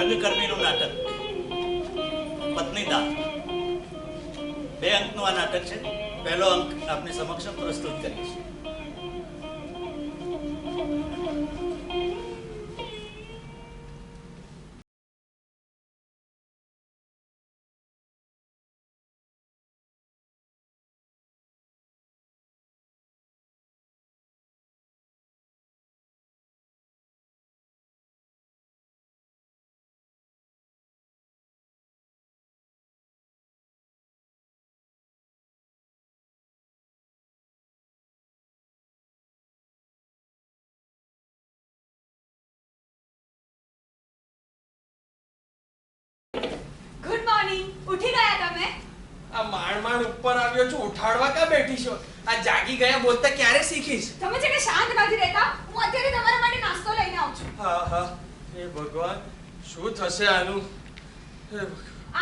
રંગકર્મીનું નાટક પત્ની દાન 2 અંકનું આ નાટક છે. પહેલો અંક આપની સમક્ષ પ્રસ્તુત કરીએ છીએ. ઉઠી ગયા તમે? આ માણ ઉપર આવ્યો છું, ઉઠાડવા કા બેઠી છો? આ જાગી ગયા બોલતા ક્યારે શીખીશ? તમે છે કે શાંત નથી રહેતા. હું અત્યારે તમારા માટે નાસ્તો લઈને આવું છું. હા હા, હે ભગવાન, શું થશે આનું?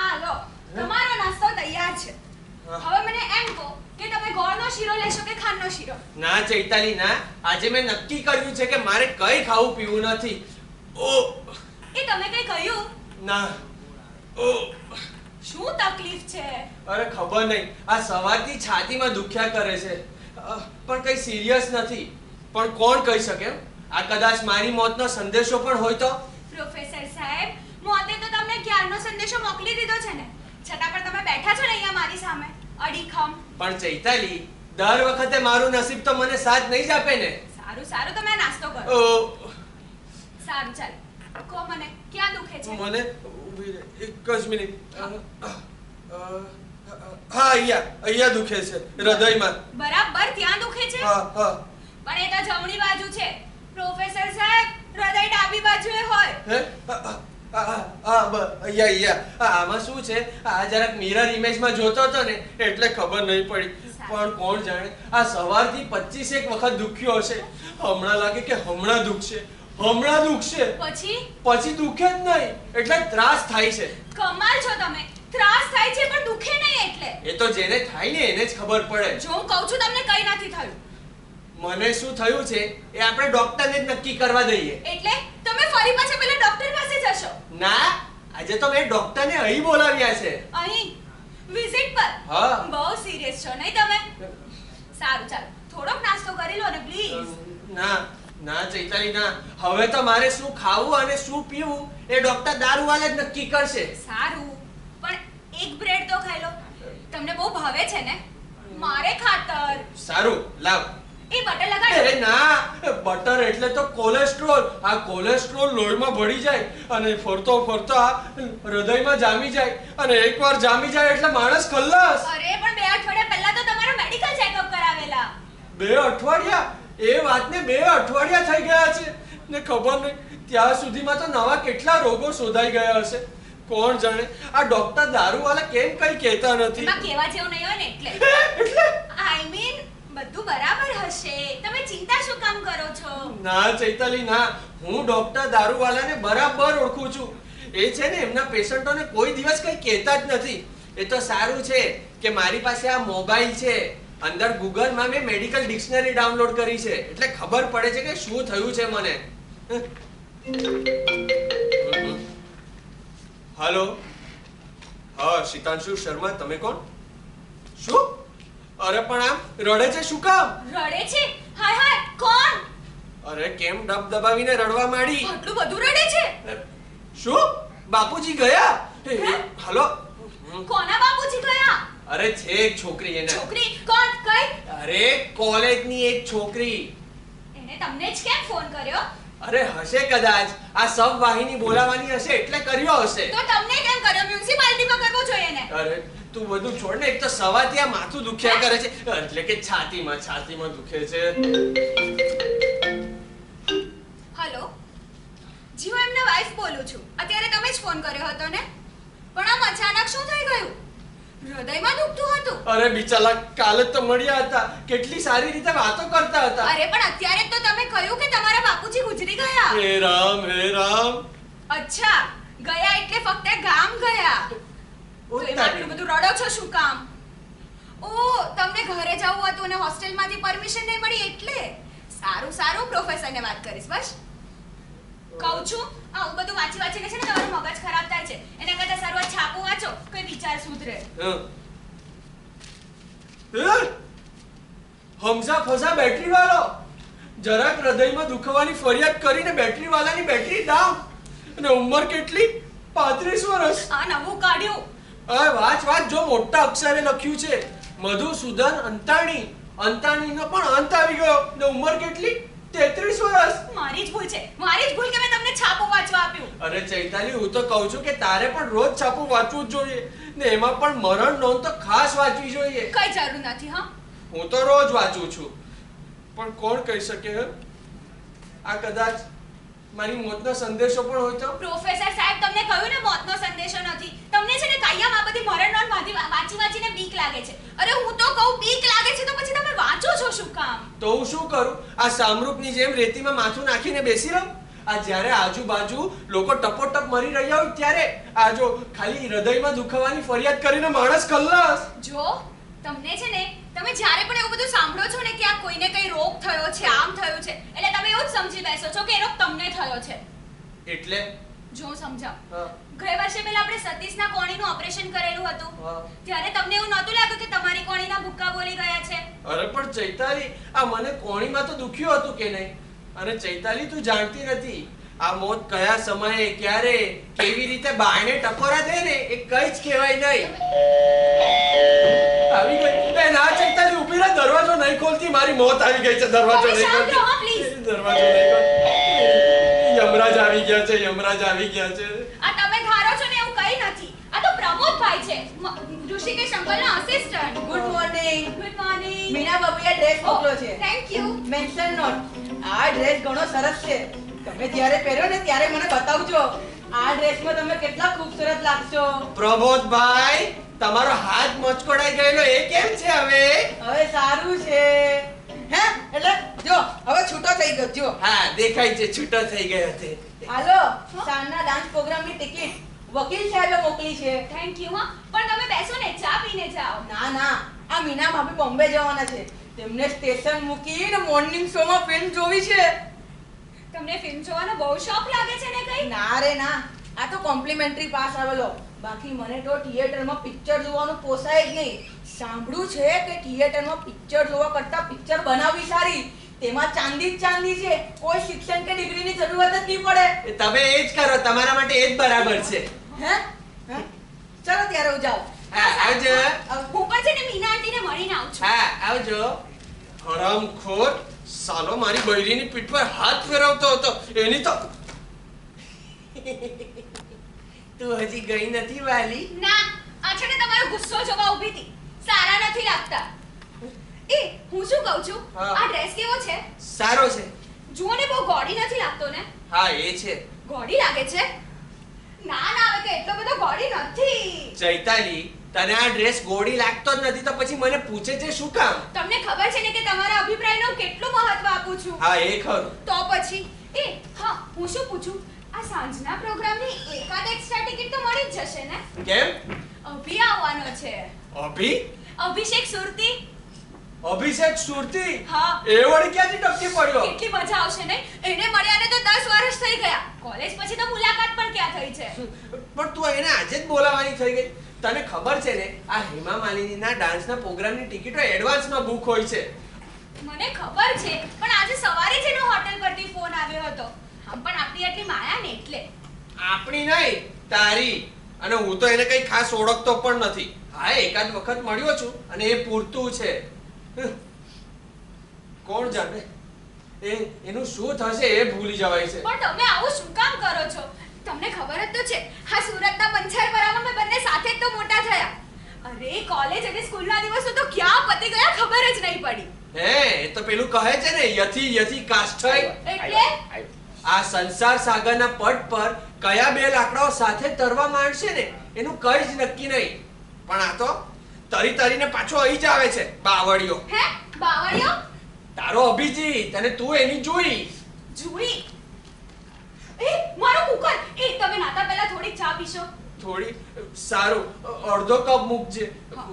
આ લો, તમારો નાસ્તો તૈયાર છે. હવે મને એમ કહો કે તમે ગોળનો શીરો લેશો કે ખાંડનો શીરો? ના ચૈતાલી ના, આજે મેં નક્કી કર્યું છે કે મારે કઈ ખાવું પીવું નથી. ઓ એ તમે કઈ કહ્યું? ના. ઓ શું તકલીફ છે? અરે ખબર નહીં, આ સવારથી છાતીમાં દુખ્યા કરે છે, પણ કઈ સિરિયસ નથી. પણ કોણ કહી શકે? આ કદાચ મારી મોતનો સંદેશો પણ હોય તો? પ્રોફેસર સાહેબ, મોતે તો તમને ક્યારનો સંદેશો મોકલી દીધો છે ને, છતાં પણ તમે બેઠા છો ને અહીંયા મારી સામે અડીખમ. પણ ચૈતાલી, દર વખતે મારું નસીબ તો મને સાથ નહીં જ આપે ને. સારું સારું, તમે નાસ્તો કરો. ઓ સારું, ચાલ કહો મને ક્યાં દુખે છે? મને એક જ મિનિટ. હા, અહીંયા દુખે છે, હૃદયમાં. બરાબર ત્યાં દુખે છે? હા હા. પણ એ તો જમણી બાજુ છે પ્રોફેસર સાહેબ, હૃદય ડાબી બાજુએ હોય. હે? અહીંયા. આમાં શું છે, આ જરાક મિરર ઇમેજમાં જોતો હતો ને એટલે ખબર નહીં પડી. પણ કોણ જાણે, આ સવારથી 25 વખત દુખ્યો હશે. હમણાં લાગે કે હમણાં દુખશે, હમણાં દુખશે, પછી દુખે જ નહીં, એટલે ત્રાસ થાય છે. કમાલ છો તમે, ત્રાસ થાય છે પણ દુખે નહીં એટલે? એ તો જેને થાય ને એને જ ખબર પડે. જો હું કહું છું તમને કઈ નથી થયું. મને શું થયું છે એ આપણે ડોક્ટરને જ નક્કી કરવા દઈએ. એટલે તમે ફરી પાછા પેલા ડોક્ટર પાસે જશો? ના, આજે તો મેં ડોક્ટરને અહીં બોલાવ્યા છે. અહીં વિઝિટ પર? હા. બહુ સિરિયસ છો નહીં તમે? સારું, ચાલો થોડોક નાસ્તો કરી લો ને પ્લીઝ. ના ના ચૈતાલી ના, હવે તો મારે શું ખાવું અને શું પીવું એ ડોક્ટર દારૂવાલા જ નક્કી કરશે. સારું, પણ એક બ્રેડ તો ખાઈ લો, તમને બહુ ભાવે છે ને, મારે ખાતર. સારું, લાવ. એ બટર લગાડો. અરે ના, બટર એટલે તો કોલેસ્ટ્રોલ. આ કોલેસ્ટ્રોલ લોહીમાં ભળી જાય અને ફરતો ફરતો આ હૃદયમાં જામી જાય, અને એકવાર જામી જાય એટલે માણસ ખલ્લાસ. અરે પણ 2 અઠવાડિયા પહેલા તો તમારો મેડિકલ ચેકઅપ કરાવેલા. 2 અઠવાડિયા? એ વાતને 2 અઠવાડિયા થઈ ગયા છે ને ખબર નહીં ત્યાં સુધીમાં તો નવા કેટલા રોગો શોધાઈ ગયા હશે. કોણ જાણે, આ ડોક્ટર દારૂવાલા કેમ કઈ કહેતા નથી? એમાં કહેવા જેવું નહીં હોય ને એટલે. આઈ મીન બધું બરાબર હશે, તમે ચિંતા શું કામ કરો છો? ના ચૈતાલી ના, હું ડોક્ટર દારૂવાલાને બરાબર ઓળખું છું. એ છે ને એમના પેશન્ટોને કોઈ દિવસ કઈ કહેતા જ નથી. એ તો સારું છે કે મારી પાસે આ મોબાઈલ છે, અંદર ગૂગલમાં મેં મેડિકલ ડિક્શનરી ડાઉનલોડ કરી છે, એટલે ખબર પડે છે કે શું થયું છે મને. હેલો. હા, શિતાંશુ શર્મા, તમે કોણ? શું? અરે પણ આમ રડે છે શું કામ? રડે છે? હાય હાય, કોણ? અરે કેમ ડબ દબાવીને રડવા માંડી? આટલું બધું રડે છે? શું? બાપુજી ગયા? હેલો. કોના બાપુજી ગયા? અરે છે એક છોકરી, એને. છોકરી? કોણ? કઈ? અરે કોલેજની એક છોકરી. એને તમને જ કેમ ફોન કર્યો? અરે હશે કદાચ, આ સબ વાહિની બોલાવાની હશે એટલે કર્યો હશે. તો તમને કેમ કર્યો? મ્યુનિસિપાલિટીમાં કરવો જોઈએ ને. અરે તું બધું છોડ ને, એક તો સવારથી આ માથું દુખ્યા કરે છે, એટલે કે છાતીમાં દુખે છે. હેલો જી, હું એમના વાઇફ બોલું છું. અત્યારે તમે જ ફોન કર્યો હતો ને? પણ આમ અચાનક શું થઈ ગયું? હૃદયમાં દુખતું હતું? અરે બિચારા કાલે તો મળ્યા હતા, કેટલી સારી રીતે વાતો કરતા હતા. અરે પણ અત્યારે તો તમે કહ્યું કે તમારા બાપુજી ગુજરી ગયા. હે રામ, હે રામ. અચ્છા, ગયા એટલે ફક્ત ગામ ગયા. તો એમાં આટલું બધું રડો છો શું કામ? ઓ, તમને ઘરે જવું હતું અને હોસ્ટેલમાંથી પરમિશન નહીં મળી એટલે? સારું સારું, પ્રોફેસરને વાત કરીશ બસ. કહું છું આવું બધું વાંચી વાંચીને છે ને તમારું મગજ ખરાબ થાય છે. એના કરતા શરૂઆત છાપું વાંચો, કોઈ વિચાર સુધરે. હમઝા ફઝા બેટરી વાળો જરાક હૃદયમાં દુખવાની ફરિયાદ કરીને બેટરી વાળાની બેટરી ડાઉન અને ઉંમર કેટલી 35 વર્ષ. આ નવું કાઢ્યું. વાંચ જો મોટા અક્ષરે લખ્યું છે મધુસૂદન અંતાણી. અંતાણીનો પણ અંત આવી ગયો ને ઉંમર કેટલી 33 વર્ષ. મારી જ ભૂલ છે, મારી જ ભૂલ કે મેં તમને છાપું વાંચવા આપ્યું. અરે ચૈતાલી, હું તો કહું છું કે તારે પણ રોજ છાપું વાંચવું જ જોઈએ ને એમાં પણ મરણ નોંધ તો ખાસ વાંચવી જોઈએ. કઈ જરૂર નથી. હા, હું તો રોજ વાંચું છું, પણ કોણ કહી શકે આ કદાચ મારી મોતનો સંદેશો પણ હોય તો. પ્રોફેસર સાહેબ, તમને કહ્યું ને મોતનો સંદેશો નથી. તમને છે ને કાયમ આ બધી મરણ નોંધ વાંચી વાંચીને બીક લાગે છે. અરે હું તો કહું બીક લાગે છે તો પછી તમે વાંચો છો શું કામ? તો હું શું કરું? આ સામરૂપની જેમ રેતીમાં માથું નાખીને બેસી રહું? આ જ્યારે આજુબાજુ લોકો ટપોટપ મરી રહ્યા હોય ત્યારે આ જો ખાલી હૃદયમાં દુખાવાની ફરિયાદ કરીને માણસ ખલ્લાસ. જો તમને છે ને, તમે જ્યારે પણ એવું બધું સાંભળો છો ને કે આ કોઈને કઈ રોગ થયો છે, આમ થયું છે, એટલે તમે એવું જ સમજી બેસો છો કે એ રોગ તમને થયો છે. એટલે જો સમજાવ. ગયા વર્ષે પહેલા આપણે સતીશના કોણીનું ઓપરેશન કરેલું હતું. ત્યારે તમને એવું નહોતું લાગ્યું કે તમારી કોણીના ભૂક્કા બોલી ગયા છે? અરે પણ ચૈતાલી, આ મને કોણીમાં તો દુખ્યું હતું કે નહીં? અને ચૈતાલી, તું જાણતી નથી આ મોત કયા સમયે, ક્યારે, કેવી રીતે બાયણે ટકોરા દે ને એ કઈ જ કહેવાય નહીં. આવી ગઈ. એ ના ચૈતાલી, ઊભી રહે, દરવાજો નહીં ખોલતી, મારી મોત આવી ગઈ છે. દરવાજો નહીં ખોલતી, દરવાજો નહીં ખોલતી. યમરાજ આવી ગયા છે, યમરાજ આવી ગયા છે. આ તમે ધારો છો ને એવું કઈ નથી. આ તો પ્રમોદભાઈ છે, ઋષિકેશ અંકલના assistant. Good morning. Good morning. Meena બાબુએ ડ્રેસ મોકલ્યો છે. Thank you. Mention not. આ ડ્રેસ ઘણો સરસ છે. તમે જ્યારે પહેર્યો ને ત્યારે મને બતાવજો. આ ડ્રેસમાં તમે કેટલા ખૂબસૂરત લાગશો. પ્રમોદભાઈ, તમારો હાથ મચકોડાઈ ગયેલો એ કેમ છે હવે? હવે સારું છે. હે એટલે જો હવે છૂટો થઈ ગયો. જો હા, દેખાય છે, છૂટો થઈ ગયો છે. હાલો, સાંજના ડાન્સ પ્રોગ્રામની ટિકિટ વકીલ સાહેબે મોકલી છે. Thank you. હા, પણ તમે બેસો ને, ચા પીને જાઓ. ના ના, આ મીના ભાભી બોમ્બે જવાના છે. તેમને સ્ટેશન મૂકીને મોર્નિંગ શોમાં ફિલ્મ જોવી છે. તમને ફિલ્મ જોવાનો બહુ શોખ લાગે છે ને કઈ? ના રે ના, આ તો કોમ્પ્લિમેન્ટરી પાસ આવેલો. બાકી મને તો થિયેટરમાં પિક્ચર જોવાનું પોસાય જ નહીં. સાંભળ્યું છે કે થિયેટરમાં પિક્ચર જોવા કરતા પિક્ચર બનાવવી સારી. તેમાં ચાંદી જ ચાંદી છે. કોઈ શિક્ષણ કે ડિગ્રીની જરૂરત જ નહીં પડે. તમે એ જ કરો, તમારા માટે એ જ બરાબર છે. હે ચલો ત્યારે હું જાઉં. હા, આવજો. હું પણ છે ને મીના આંટીને મળીને આવું છું. હા, આવજો. હરામખોર સાલો મારી બૈરીની પીઠ પર હાથ ફેરવતો હતો. એની તો તું હજી ગઈ નથી વાલી? ના, આ છે ને તમારો ગુસ્સો જોવા ઊભી હતી. સારા નથી લાગતા. એ હું શું કહું છું, હા. આ ડ્રેસ કેવો છે? સારો છે. જુઓ ને, બહુ ગોડી નથી લાગતો ને? હા, એ છે. ગોડી લાગે છે? ના ના, હવે તો એટલો બધો ગોડી નથી. ચૈતાલી, તને આ ડ્રેસ ગોળી લાગતો જ નથી તો પછી મને પૂછે છે શું કામ? તમને ખબર છે ને કે તમારા અભિપ્રાયનું કેટલું મહત્વ આપું છું. હા, એ ખરું. તો પછી હા, હું શું પૂછું, આ સાંજના પ્રોગ્રામની એકાદ એક્સ્ટ્રા ટિકિટ તો મળી જ જશે ને? કેમ? અભી આવવાનો છે. અભિષેક સુરતી. અભિષેક સુરતી? હા. એ વળી ક્યાંથી ટપકી પડ્યો? કેટલી મજા આવશે ને? એને મળ્યાને તો 10 વર્ષ થઈ ગયા. કોલેજ પછી તો મુલાકાત પણ ક્યાં થઈ છે? પણ તું એને આજે જ બોલાવાની થઈ ગઈ. તને ખબર છે ને, આ હેમા માલિનીના ડાન્સના પ્રોગ્રામની ટિકિટો એડવાન્સમાં બુક હોય છે. મને ખબર છે, પણ આજે સવારે જ એનો હોટેલ પરથી ફોન આવ્યો હતો. આમ પણ આપણી આટલી માયા ને એટલે. આપણી નહીં, તારી. અને હું તો એને કઈ ખાસ ઓળખતો પણ નથી. હા, એકાદ વખત મળ્યો છું અને એ પૂરતું છે. કોણ જાણે એનું શું થશે એ ભૂલી જવાય છે. પણ તમે આવું શું કામ કરો છો? તમને ખબર જ તો છે, આ સુરતના પંચાયત ભરામાં મેં બંને સાથે જ તો મોટા થયા. અરે કોલેજ અને સ્કૂલના દિવસો તો ક્યાં પતી ગયા ખબર જ નહીં પડી. હે, એ તો પેલું કહે છે ને, યથી યથી કાષ્ઠય. એટલે આ સંસાર સાગરના પટ પર કયા બે લાકડાઓ સાથે તરવા માંડશે ને એનું કઈ જ નક્કી નહીં. પણ આ તો તરી તરીને પાછો અહીં જ આવે છે. બાવળિયો. હે, બાવળિયો? તારો અભિજીત, અને તું એની જોઈ. મારો કુકર, તમે નાતા પહેલા થોડી ચા પીશો. થોડી? સારું, અડધો કપ મૂકજે.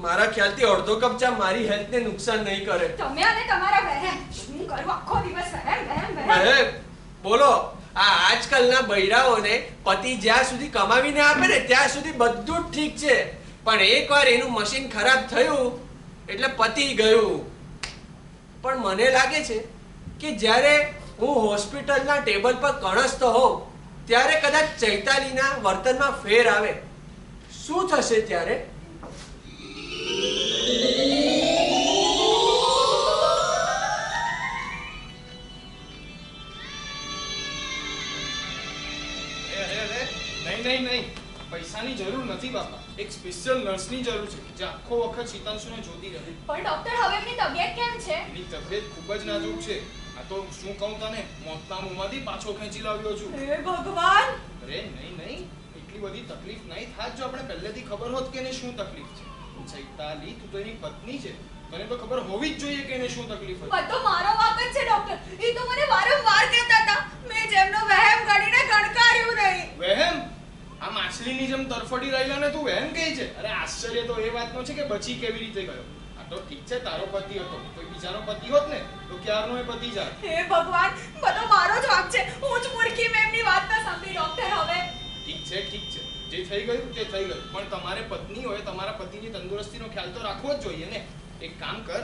મારા ખ્યાલથી અડધો કપ ચા મારી હેલ્થને નુકસાન નહીં કરે. તમે અને તમારા વહેમ, શું કરું આખો દિવસ વહેમ. બોલો, આ આજકાલ આજકાલના બૈરાઓને પતિ જ્યાં સુધી કમાવીને આપે ને ત્યાં સુધી બધું જ ઠીક છે, પણ એકવાર એનું મશીન ખરાબ થયું એટલે પતી ગયું. પણ મને લાગે છે કે જ્યારે હું હોસ્પિટલના ટેબલ પર કણસતો હોઉં ત્યારે કદાચ ચૈતાલીના વર્તનમાં ફેર આવે. શું થશે ત્યારે? નહીં, પૈસાની જરૂર નથી બાપા. એક સ્પેશિયલ નર્સની જરૂર છે જે આખો વખત શીતાંશુને જોતી રહે. પણ ડોક્ટર હવે એમની તબિયત કેમ છે? એની તબિયત ખૂબ જ નાજુક છે. આ તો શું કહું તને, મોતના મોંમાંથી પાછો ખેંચી લાવ્યો છું. હે ભગવાન! અરે નહીં, એટલી બધી તકલીફ નહીં થાત જો આપણે પહેલેથી ખબર હોત કે એને શું તકલીફ છે. ચૈતાલી, તું તો એની પત્ની છે, તને તો ખબર હોવી જ જોઈએ કે એને શું તકલીફ હોય. બધો મારો વાંક જ છે ડોક્ટર. એ તો મને વારંવાર કહેતા હતા. મેં જેમનો વહેમ ગણીને ગણકાર્યું નહીં. વહેમ? આ માછલીની જેમ તરફડી રહેલા ને તું વહેમ કહે છે? અરે આશ્ચર્ય તો એ વાતનો છે કે બચી કેવી રીતે ગયો. આ તો ઠીક છે તારો પતિ હતો, કોઈ બીજાનો પતિ હોત ને તો ક્યારનો એ પતિ જાત. હે ભગવાન, બધો મારો જ વાંક છે. હું જ મૂર્ખી, મેં એમની વાત ના સાંભળી ડોક્ટર. હવે ઠીક છે, જે થઈ ગયું તે થઈ ગયું, પણ તમારે પત્ની હોય તમારા પતિની તંદુરસ્તીનો ખ્યાલ તો રાખવો જ જોઈએ ને. એક કામ કર,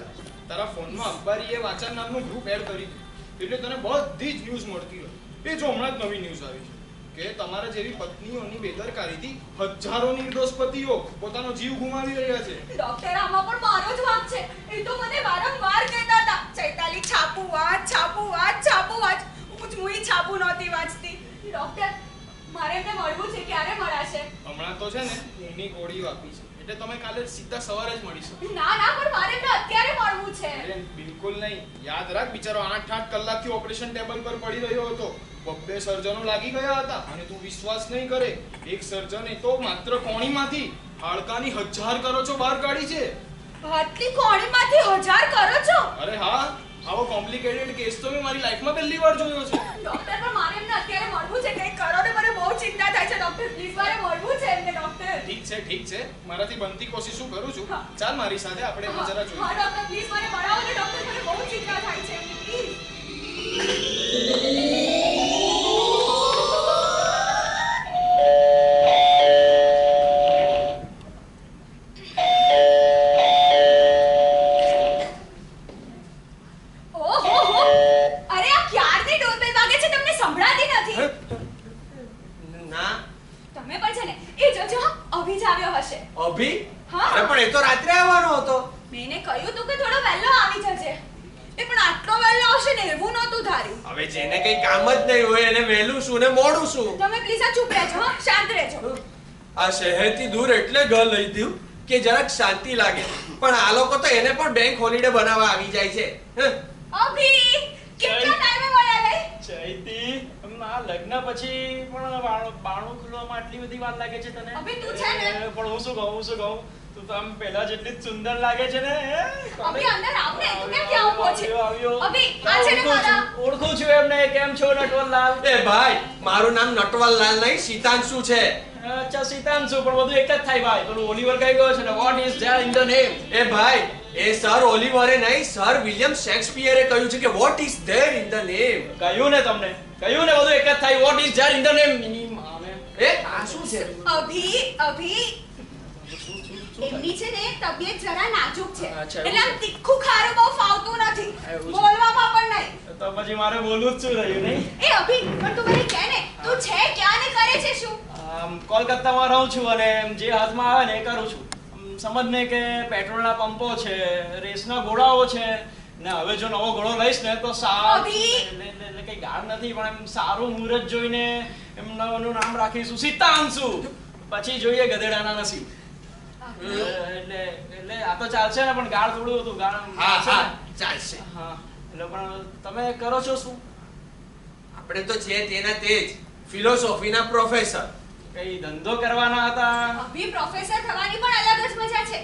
તારા ફોનમાં અખબારીએ વાંચન નામનું ગ્રુપ એડ કરી દે, એટલે તને બધી જ ન્યૂઝ મળતી રહે. એ જો હમણાં જ નવી ન્યૂઝ આવી છે કે તમારા જેવી પત્નીઓની બેદરકારીથી હજારો નિર્દોષ પતિઓ પોતાનો જીવ ગુમાવી રહ્યા છે. ડોક્ટર, આમાં પણ મારો જ વાંક છે. એ તો મને વારંવાર કહેતા હતા, ચૈતાલી છાપું વાંચ. હું જ મુઈ છાપું નહોતી વાંચતી. ડોક્ટર, મારે એમને મળવું છે. ક્યારે મળાશે? હમણાં તો છે ને ઊંઘની ગોળીઓ આપી છે, એટલે તમે કાલે સીધા સવારે જ મળીશું. ના, પણ મારે એમને અત્યારે મળવું છે. અરે બિલકુલ નહીં. યાદ રાખ, બિચારો 8 કલાકથી ઓપરેશન ટેબલ પર પડી રહ્યો હતો. 2 સર્જનો લાગી ગયા હતા અને તું વિશ્વાસ નહીં કરે, એક સર્જને તો માત્ર કોણીમાંથી હાડકાની 1000 કરોડો બહાર કાઢી છે. આટલી કોણીમાંથી 1000 કરો છો? અરે હા, આવો કોમ્પ્લિકેટેડ કેસ તો મેં મારી લાઈફમાં પહેલી વાર જોયો છે. ડોક્ટર, પણ મારે એમને અત્યારે મળવું છે. કંઈક કરો ને, મને બહુ ચિંતા થાય છે ડોક્ટર. પ્લીઝ, મારે મળવું છે એમને ડોક્ટર. ઠીક છે, મારાથી બનતી કોશિશો કરું છું. હા. ચાલ મારી સાથે, આપણે એમાં જરા જોઈએ. હા ડોક્ટર, પ્લીઝ મને મળાવો ને ડોક્ટર. મને બહુ ચિંતા થાય છે એમની. પ્લીઝ. ઓહો, અરે આ ક્યારની ડોરબેલ વાગે છે, તમને સંભળાતી નથી? ના. તમે પણ છે ને, એ જોજો અભી જ આવ્યો હશે. અભી? હા. અરે પણ એ તો રાત્રે આવવાનો હતો. મેં એને કહ્યું તું કે થોડો વહેલો આવી જજે. એ પણ આટલો વહેલો આવશે ને એવું નહોતું ધાર્યું. હવે જેને કઈ કામ જ નહીં હોય એને વહેલું શું ને મોડું શું. તમે પ્લીઝ આ ચૂપ રહેજો, હા, શાંત રહેજો. આ શહેરથી દૂર એટલે ઘર લઈ દીધું કે જરાક શાંતિ લાગે, પણ આ લોકો તો એને પણ બેંક હોલિડે બનાવવા આવી જાય છે. અભી, કેટલા ટાઈમે મળ્યા રે? ચૈતી, આ લગ્ન પછી પણ બાણું ખુલવામાં આટલી બધી વાર લાગે છે તને? અભી તું છે ને? પણ હું શું કહું, તું તો આમ પહેલા જેટલી જ સુંદર લાગે છે ને. અભી અંદર આવ ને, તું કેમ ક્યાં ઊભો છે? આવ્યો. અભી, આ છે ને મારા. ઓળખું છું એમને. કેમ છો નટવરલાલ? એ ભાઈ, મારું નામ નટવરલાલ નહીં, શીતાંશુ છે. અચ્છા, શીતાંશુ, પણ બધું એક જ થાય ભાઈ. પેલું ઓલિવર કઈ ગયો છે ને, what is there in the name? એ ભાઈ, એ સર ઓલિવરે નહીં, સર વિલિયમ શેક્સપિયરે કહ્યું છે કે vote is there in the name. કહ્યું ને તમને, બધું એક જ થાય. Vote is there in the name? Mini માને. આ શું છે? અભી, એમની છે ને તબિયત જરા નાજુક છે, અચ્છા, એટલે આમ તીખું ખારું બહુ ફાવતું નથી, એવું છે. બોલવામાં પણ નહીં. તો પછી મારે બોલવું જ શું રહ્યું નહીં? એ અભી, પણ તું મને કહે ને, તું છે ક્યાં ને કરે છે શું? કોલકાતામાં રહું છું અને જે હાથમાં આવે ને એ કરું છું. સમજ ને કે પેટ્રોલના પંપો છે, રેસના ઘોડાઓ છે, ને હવે જો નવો ઘોડો લઈશ ને તો અભી! એટલે કઈ ગાળ નથી, પણ એમ સારું મુહૂર્ત જોઈને એમનું નામ રાખીશું શીતાંશુ. પછી જોઈએ ગધેડાના નસીબ. એટલે આ તો ચાલશે ને, પણ ગાળ થોડું હતું. ગાળ હા, ચાલશે. હા, એટલે પણ તમે કરો છો શું? આપણે તો છે તેના તે જ ફિલોસોફીના પ્રોફેસર. કઈ ધંધો કરવાના હતા? અભી, પ્રોફેસર થવાની પણ અલગ જ મજા છે.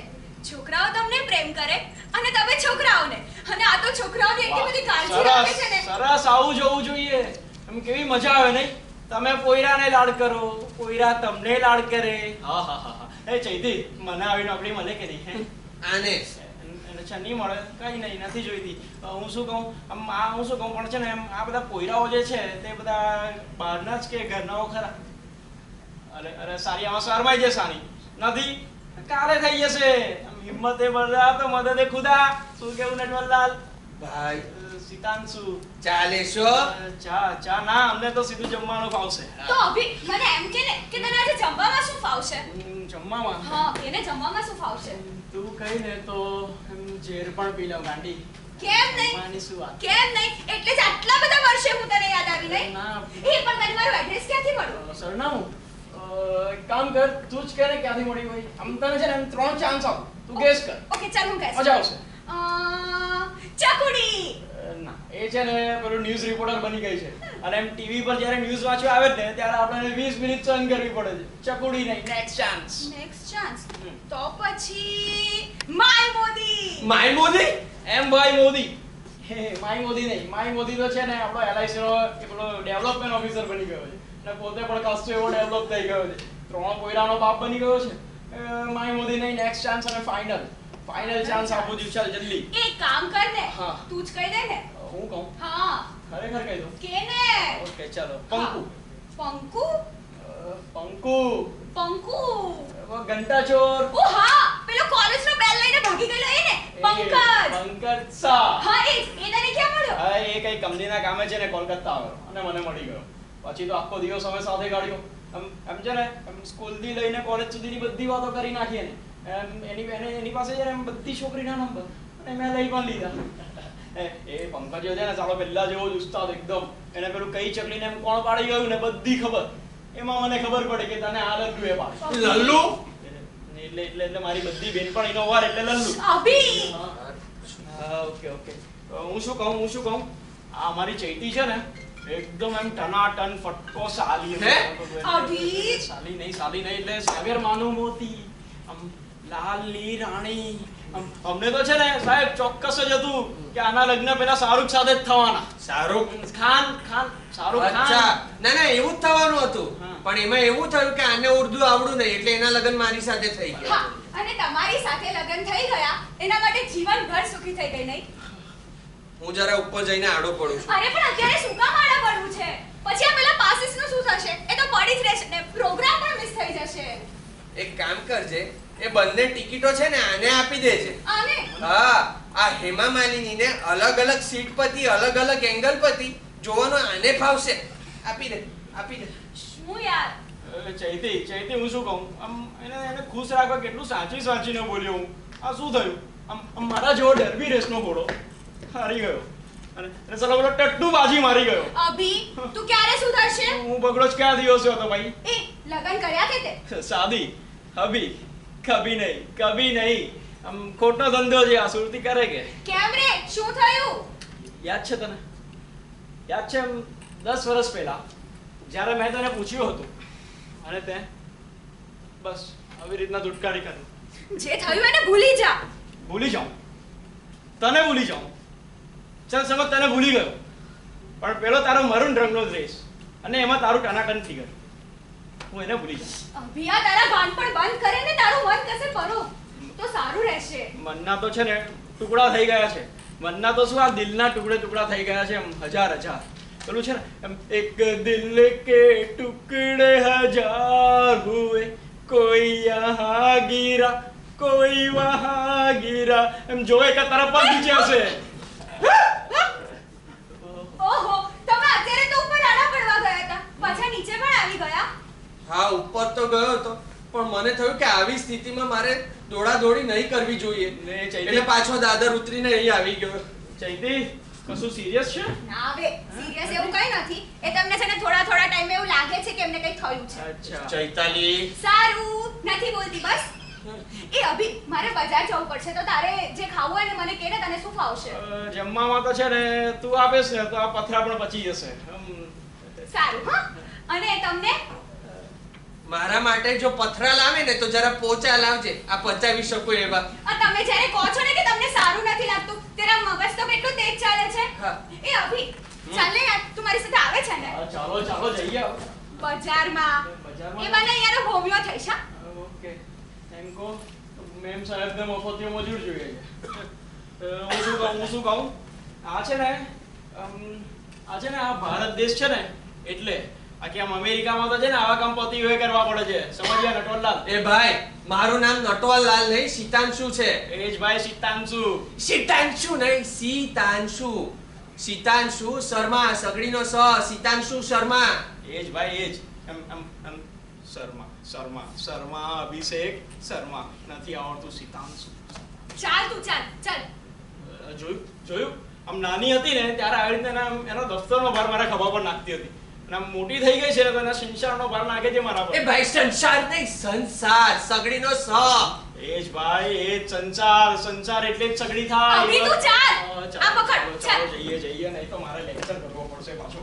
છોકરાઓ તમને પ્રેમ કરે અને તમે છોકરાઓને, અને આ તો છોકરાઓની એટલી બધી કાળજી રાખે છે ને. સરસ, આવું જોવું જોઈએ. એમ કેવી મજા આવે નહીં? તમે પોયરાને લાડ કરો, પોયરા તમને લાડ કરે. હા. એ ચૈતી, મને આવી નોકરી મળે કે નહીં? આને અચ્છા નહીં મળે કઈ નહીં નથી જોઈતી હું શું કહું હું શું કહું પણ છે ને એમ આ બધા પોયરાઓ જે છે તે બધા બહારના જ કે ઘરનાઓ ખરા અરે સારી આમાં શરમાઈ જશે સારી નથી કાલે થઈ જશે હિંમતે બરદા તો મદદે ખુદા શું કેવું નટવરલાલ ભાઈ સીતાંશુ ચાલે શો ચા ના અમને તો સીધું જમવાનું ફાવશે તો અભી મને એમ કે ને કે તને આજે જમવામાં શું ફાવશે? જમવામાં હા, એને જમવામાં શું ફાવશે? તું કઈ ને તો એમ ઝેર પણ પી લઉં ગાંડી કેમ નહીં? જમવાની શું વાત કેમ નહીં? એટલે જ આટલા બધા વર્ષે હું તને યાદ આવી નહીં? ના. એ પણ તને મારું એડ્રેસ ક્યાંથી મળ્યું? સરનામું એક કામ કર તું જ કહે ને ક્યાંથી મળી હોય આમ તને છે ને એમ 3 ચાન્સ આપું તું ગેસ કર ઓકે ચાલ હું કહેશ. મજા આવશે ચકુડી. ના એ છે ને પેલું ન્યૂઝ રિપોર્ટર બની ગઈ છે અને એમ ટીવી પર જ્યારે ન્યૂઝ વાંચવા આવે ને ત્યારે આપણને 20 મિનિટ સહન કરવી પડે છે ચકુડી નહીં નેક્સ્ટ ચાન્સ નેક્સ્ટ ચાન્સ. તો પછી my Modi. My Modi M bhai Modi my Modi નહીં માય મોદી તો છે ને આપણો LIC નો એ પેલો ડેવલપમેન્ટ ઓફિસર બની ગયો છે અને પોતે પણ ખાસો એવો ડેવલપ થઈ ગયો છે 3 પોયરાનો બાપ બની ગયો છે માય મોદી નહીં નેક્સ્ટ ચાન્સ અને ફાઇનલ ચાન્સ આપું છું ચાલ જલ્દી એક કામ કર ને, હા. તું જ કહી દે ને. હું કહું હા ખરેખર કહી દઉં કે ને. ઓકે ચાલો પંકુ પંકુ. પંકુ પંકુ. ઘંટા ચોર ઓ હા, પેલો કોલેજનો બેલ લઈને ભાગી ગયેલો એ ને, પંકજ. પંકજ શાહ હા એ તને ક્યાં મળ્યો? હા એ કઈ કંપનીના કામે છે ને કોલકાતા આવ્યો અને મને મળી ગયો પછી તો આખો દિવસ અમે સાથે કાઢ્યો એમ છે ને સ્કૂલથી લઈને કોલેજ સુધીની બધી વાતો કરી નાખી એને એની પાસે છે ને એમ બધી છોકરીના નંબર અને મેં લઈ પણ લીધા એ પંકજ છે ને સાલો પહેલા જેવો જ ઉસ્તાદ એકદમ એને પેલું કઈ ચકલીને એમ કોણ પાડી ગયું ને બધી ખબર એમાં મને ખબર પડી કે તને આ લલ્લુ એ પાડી લલ્લુ એટલે મારી બધી બેનપણીનો વાર એટલે લલ્લુ અભી. હા ઓકે હું શું કહું આ અમારી ચૈતી છે ને એકદમ એમ ટનાટન ફટકો સાલી હે? અભી. સાલી નહીં એટલે સાગર માનું મોતી આમ લાલની રાણી અમને તો છે ને સાહેબ ચોક્કસ જ હતું કે આના લગ્ન પેલા શાહરુખ સાથે જ થવાના શાહરુખ ખાન શાહરુખ અચ્છા ખાન ના એવું જ થવાનું હતું હા. પણ એમાં એવું થયું કે આને ઉર્દુ આવડું નહીં એટલે એના લગ્ન મારી સાથે થઈ ગયા હા, અને તમારી સાથે લગ્ન થઈ ગયા એના માટે જીવનભર સુખી થઈ ગઈ નહીં? હું જરા ઉપર જઈને આડો પડું છું અરે પણ અત્યારે શું કામ આડા પડવું છે? પછી આ પેલા પાસીસ નું શું થશે? એ તો પડી જ રહેશે ને, પ્રોગ્રામ પણ મિસ થઈ જશે. એક કામ કરજે એ બંને ટિકિટો છે ને આને આપી દેજે આને હા આ હેમા માલિનીને અલગ અલગ સીટ પરથી અલગ અલગ એંગલ પરથી જોવાનું આને ફાવશે આપી દે શું યાર? ચૈતી હું શું કહું આમ એને ખુશ રાખવા કેટલું સાચીને બોલ્યો હું આ શું થયું આમ મારા જેવો ડરબી રેસનો ઘોડો હારી ગયો અને સાલો પેલો ટટ્ટુ બાજી મારી ગયો અભી તું ક્યારે સુધરશે? હું બગડો જ ક્યાં દિવસ હતો ભાઈ એ લગ્ન કર્યા કે તે? શાદી અભી કભી નહીં આમ ખોટો ધંધો છે આ સુરતી કરે કે કેમ રે, શું થયું? યાદ છે તને યાદ છે 10 વર્ષ પહેલા જ્યારે મેં તને પૂછ્યું હતું અને તે બસ આવી રીતના ધુટકારી કરી જે થયું એને ભૂલી જા. ભૂલી જાઉં તને ભૂલી જાઉં ચાલ સમજ તને ભૂલી ગયો પણ પેલો તારો મરૂન રંગનો ડ્રેસ અને એમાં તારું ટનાટન ફિગર હું એને ભૂલી જાઉં અભી આ તારા ભાન પણ બંધ કરે ને, તારું મન કસે પરો તો સારું રહેશે. મનના તો છે ને ટુકડા થઈ ગયા છે મનના તો શું આ દિલના ટુકડા થઈ ગયા છે એમ હજાર પેલું છે ને એમ એક દિલ કે ટુકડે હજાર હુએ કોઈ યહાં ગીરા કોઈ વહાં ગીરા એમ જોવે કે તારા પગ નીચે હશે ઓહો, તમે અત્યારે તો ઉપર આડા પડવા ગયા હતા, પાછા નીચે પણ આવી ગયા. હા ઉપર તો ગયો હતો પણ મને થયું કે આવી સ્થિતિમાં મારે દોડાદોડી નહીં કરવી જોઈએ ને ચૈતી એટલે પાછો દાદર ઉતરીને અહીં આવી ગયો ચૈતી કશું સિરિયસ છે ના હવે સિરિયસ એવું કઈ નથી, એ તમને છે ને થોડા ટાઈમે એવું લાગે છે કે એમને કઈ થયું છે. અચ્છા ચૈતાલી સારું નથી બોલતી બસ. એ અભી મારે બજાર જવું પડશે, તો તારે જે ખાવું હોય ને મને કહે ને, તને શું ફાવશે? જમવામાં તો છે ને તું આપેસ ને તો આ પથરા પણ પચી જશે સારું હા. અને તમને? મારા માટે જો પથરા લાવે ને તો જરા પોચા લાવજે, આ પચાવી શકું એવા. તમે જ્યારે કહો છો ને કે તમને સારું નથી લાગતું, તેરા મગજ તો કેટલું તેજ ચાલે છે. હા. એ અભી ચાલ ને યાર, તું મારી સાથે આવે છે ને ચાલો જઈએ બજારમાં? બજારમાં? એ બને યાર ભોમિયો થઈશ. હા ઓકે એમ કો મેમ સાહેબ ને મફતિયો મજૂર જોઈએ છે હું શું કહું આ છે ને આ ભારત દેશ છે ને એટલે આખી આમ અમેરિકામાં તો છે ને આવા કામ પતિઓએ કરવા પડે છે સમજ્યા નટવરલાલ? એ ભાઈ મારું નામ નટવરલાલ નહીં સીતાંશુ છે. એ જ ભાઈ સીતાંશુ. સીતાંશુ નહીં સીતાંશુ. સીતાંશુ શર્મા સગડીનો સ સીતાંશુ શર્મા. એ જ ભાઈ એ જ એમ શર્મા અભિષેક શર્મા નથી આવડતું સીતાંશુ. ચાલ તું ચાલ ચાલ. જોયું આમ નાની હતી ને ત્યારે આવી રીતે એનો દફતરનો ભાર મારા ખભા પર નાખતી હતી અને આમ મોટી થઈ ગઈ છે ને તો એના સંસારનો ભાર નાખે છે મારા પર. એ ભાઈ સંસાર નહીં સંસાર સગડીનો સ. એ જ ભાઈ એ જ સંસાર એટલે જ સગડી થાય. અભી તું ચાલ. આ પકડ, ચાલો, ચાલ. જઈએ નહીં તો મારે લેક્ચર કરવો પડશે પાછો.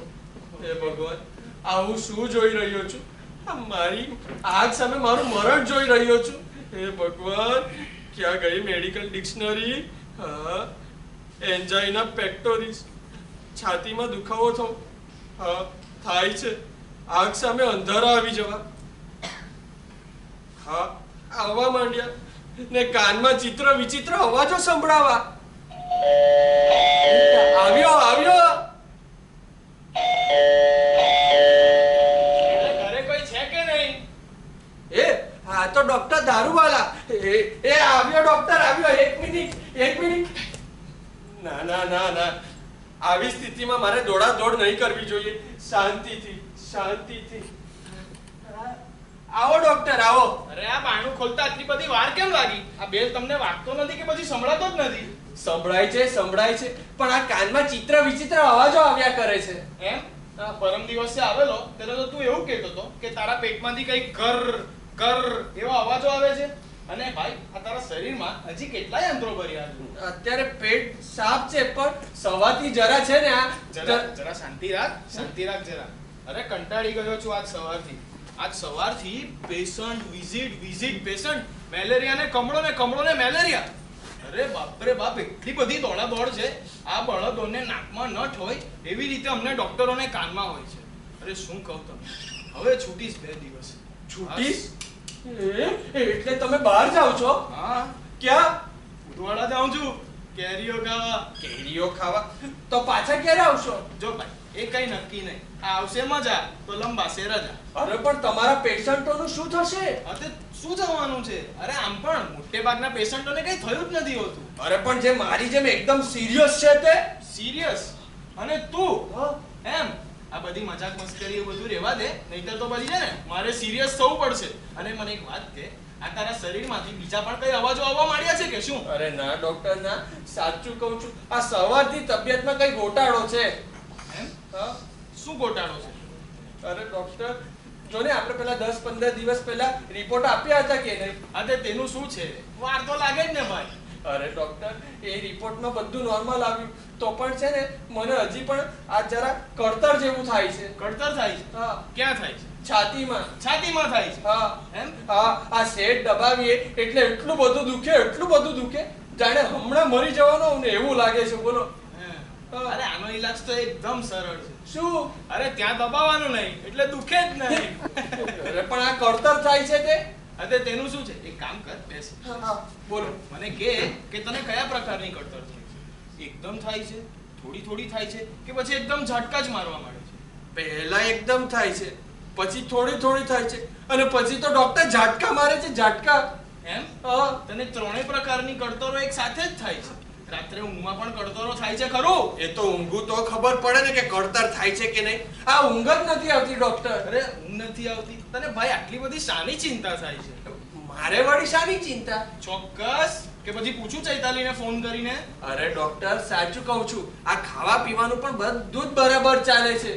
હે ભગવાન આવું શું જોઈ રહ્યો છું? આ મારી આગ સામે મારું મરણ જોઈ રહ્યો છું. હે ભગવાન ક્યાં ગઈ મેડિકલ ડિક્શનરી? હા એન્જાઇના પેક્ટોરિસ. છાતીમાં દુખાવો થાય છે. આગ સામે અંધારા આવી જવા. હા આવવા માંડ્યા ને કાનમાં ચિત્ર વિચિત્ર અવાજો સંભળાવા. આવ્યો ઘરે કોઈ છે કે નહીં? એ હા તો ડોક્ટર દારૂવાલા. એ આવ્યો ડોક્ટર આવ્યો. એક મિનિટ. ના આવી સ્થિતિમાં મારે દોડાદોડ નહીં કરવી જોઈએ. શાંતિથી આવો ડોક્ટર આવો. અરે આ બારણું ખોલતા આટલી બધી વાર કેમ લાગી? આ બેલ તમને વાગતો નથી કે પછી સંભળાતો જ નથી? સંભળાય છે પણ આ કાનમાં ચિત્ર વિચિત્ર અવાજો આવ્યા કરે છે. એમ પરમ દિવસે આવેલો ત્યારે તો તું એવું કહેતો હતો કે તારા પેટમાંથી કઈ કર એવા અવાજો આવે છે. અને ભાઈ આ તારા શરીરમાં હજી કેટલાય અંતરો ભર્યા છે. અત્યારે પેટ સાફ છે પણ સવારથી જરા છે ને આ જરા શાંતિ રાખ જરા. અરે કંટાળી ગયો છું આજ સવારથી પેશન્ટ વિઝિટ પેશન્ટ મેલેરિયા ને કમળો ને મેલેરિયા. અરે બાપરે બાપ એટલી બધી દોડાદોડ છે. આ બળદોને નાકમાં નઠ હોય એવી રીતે અમને ડોક્ટરોને કાનમાં હોય છે. અરે શું કહું તમને, હવે છૂટીશ 2 દિવસ. છૂટીશ? એટલે તમે બહાર જાવ છો? હા ક્યાં? ઉદવાડા જાઉં છું કેરીઓ ખાવા. તો પાછા ક્યારે આવશો? જો ભાઈ એ કઈ નક્કી નહીં. આવશે મજા તો લંબાશે રજા. અરે પણ તમારા પેશન્ટોનું શું થશે? અરે શું જવાનું છે? અરે આમ પણ મોટે ભાગના પેશન્ટોને કઈ થયું જ નથી હોતું. અરે પણ જે મારી જેમ એકદમ સિરિયસ છે તે સિરિયસ? અને તું એમ આ બધી મજાક મસ્કરી બધું રહેવા દે, નહીતર તો પછી છે ને મારે સિરિયસ થવું પડશે. અને મને એક વાત કહે, આ તારા શરીરમાંથી બીજા પણ કઈ અવાજો આવવા માંડ્યા છે કે શું? અરે ના ડોક્ટર ના, સાચું કહું છું આ સવારથી તબિયતમાં કઈ ગોટાળો છે. એમ શું ગોટાળો છે? અરે ડોક્ટર જો ને આપણે પેલા 10-15 દિવસ પહેલા રિપોર્ટ આપ્યા હતા કે નહીં? અરે તેનું શું છે? વાર તો લાગે જ ને ભાઈ. અરે ડોક્ટર એ રિપોર્ટમાં બધું નોર્મલ આવ્યું તો પણ છે ને મને હજી પણ આ જરા કળતર જેવું થાય છે. કળતર થાય છે? હા. ક્યાં થાય છે? છાતીમાં થાય છે? હા. એમ આ સેટ દબાવીએ એટલે એટલું બધું દુખે જાણે હમણાં મરી જવાનો ને એવું લાગે છે. બોલો. અરે આનો ઈલાજ તો એકદમ સરળ છે. શું? અરે ત્યાં દબાવવાનું નહીં એટલે દુખે જ નહીં. અરે પણ આ કળતર થાય છે તે અરે તેનું શું છે? એક કામ કર, બેસ. બોલો. મને કે તને કયા પ્રકારની કળતર થાય છે? એકદમ થાય છે, થોડી થાય છે કે પછી એકદમ ઝટકા જ મારવા માંડે છે? પહેલા એકદમ થાય છે, પછી થોડી થાય છે અને પછી તો ડોક્ટર ઝાટકા મારે છે. ઝાટકા. એમ હા. તને ત્રણેય પ્રકારની કળતરો એક સાથે જ થાય છે? રાત્રે ઊંઘમાં પણ કળતરો થાય છે ખરું? એ તો ઊંઘું તો ખબર પડે ને કે કળતર થાય છે કે નહીં. આ ઊંઘ જ નથી આવતી ડોક્ટર. અરે ઊંઘ નથી આવતી? તને ભાઈ આટલી બધી શાની ચિંતા થાય છે? મારે વળી શાની ચિંતા? ચોક્કસ કે પછી પૂછું ચૈતાલીને ફોન કરીને? અરે ડોક્ટર સાચું કહું છું આ ખાવા પીવાનું પણ બધું જ બરાબર ચાલે છે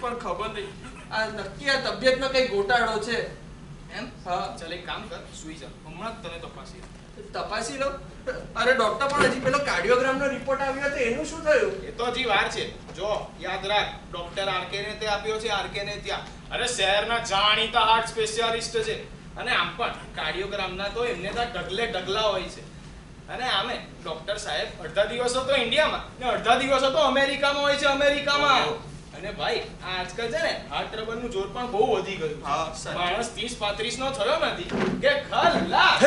પણ ખબર નહીં આ નક્કી આ તબિયતમાં કઈ ગોટાળો છે. એમ? હા. ચાલ એક કામ કર, સુઈ જા. હમણાં જ તને તપાસી લો. અરે ડોક્ટર પણ હજી પેલો કાર્ડિયોગ્રામનો રિપોર્ટ આવ્યો હતો એનું શું થયું? એ તો હજી વાર છે. જો યાદ રાખ, ડોક્ટર આરકે ને તે આપ્યો છે, આરકે ને ત્યાં. અરે શહેરના જાણીતા હાર્ટ સ્પેશિયાલિસ્ટ છે. અને આમ પણ કાર્ડિયોગ્રામના તો એમને ત્યાં ઢગલા હોય છે. અને આમે ડોક્ટર સાહેબ અડધા દિવસો તો ઇન્ડિયામાં ને અડધા દિવસો તો અમેરિકામાં હોય છે. અમેરિકામાં. અને ભાઈ આ આજકાલ છે ને હાર્ટ ટ્રબલ નું જોર પણ બહુ વધી ગયું. હા, માણસ 30-35 નો થયો નથી કે ખલાસ.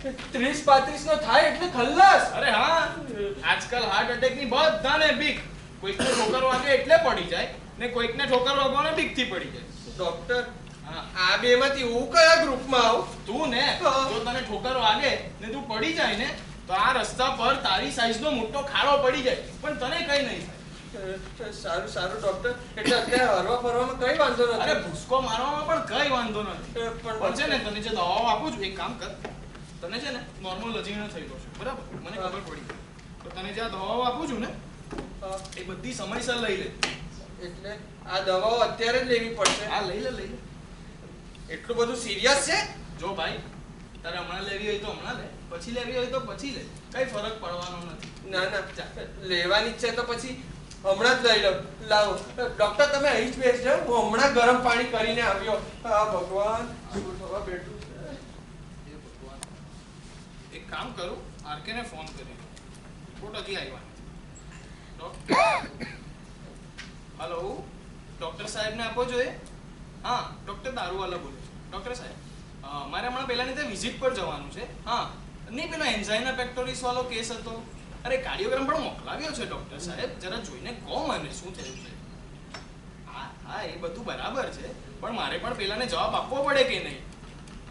30-35 નો થાય એટલે ખલ્લાસ. અરે હા, આજકાલ હાર્ટ એટેકની બધાને બીક. કોઈકને ઠોકર વાગે એટલે પડી જાય ને કોઈકને ઠોકર વાગવાને બીકથી પડી જાય. ડોક્ટર, હા, આ બેમાંથી હું કયા ગ્રુપમાં આવું? તું ને જો તને ઠોકર વાગે ને તું પડી જાય ને તો આ રસ્તા પર તારી સાઈઝનો મોટો ખાડો પડી જાય પણ તને કઈ નહીં થાય. સારું સારું ડોક્ટર, એટલે અત્યારે હરવા ફરવામાં કઈ વાંધો અરે નથી. ભૂસકો મારવામાં પણ કઈ વાંધો નથી. પણ છે ને તને જે દવાઓ આપું છું એક કામ કર, તને છે ને નોર્મલ અજીર્ણ થઈ ગયો છે, બરાબર? મને ખબર પડી ગઈ. તો તને જે આ દવાઓ આપું છું ને એ બધી સમયસર લઈ લે. એટલે આ દવાઓ અત્યારે જ લેવી પડશે? હા, લઈ લે લઈ લે. એટલું બધું સિરિયસ છે? જો ભાઈ, તારે હમણાં લેવી હોય તો હમણાં લે, પછી લેવી હોય તો પછી લે, કઈ ફરક પડવાનો નથી. ના ના, લેવાની જ છે તો પછી હમણાં જ લઈ લઉં. લાવો ડોક્ટર, તમે અહીં જ બેસજો, હું હમણાં ગરમ પાણી કરીને આવ્યો. હા ભગવાન, શું થવા બેઠું છે? હે ભગવાન. એક કામ કરું, આરકેને ફોન કરી કોટ હજી આવ્યા નથી. હેલો, ડોક્ટર સાહેબને આપો જોઈએ. હા, ડોક્ટર દારૂવાલા બોલું છું. ડોક્ટર સાહેબ, મારે હમણાં પહેલાની તે વિઝિટ પર જવાનું છે. હા, નહીં પેલો એન્ઝાઇના પેક્ટોરિસ વાળો કેસ હતો. અરે કાર્ડિયોગ્રામ પણ મોકલાવ્યો છે ડોક્ટર સાહેબ, જરા જોઈને કહો મને શું થયું છે. હા હા, એ બધું બરાબર છે પણ મારે પણ પેલાને જવાબ આપવો પડે કે નહીં?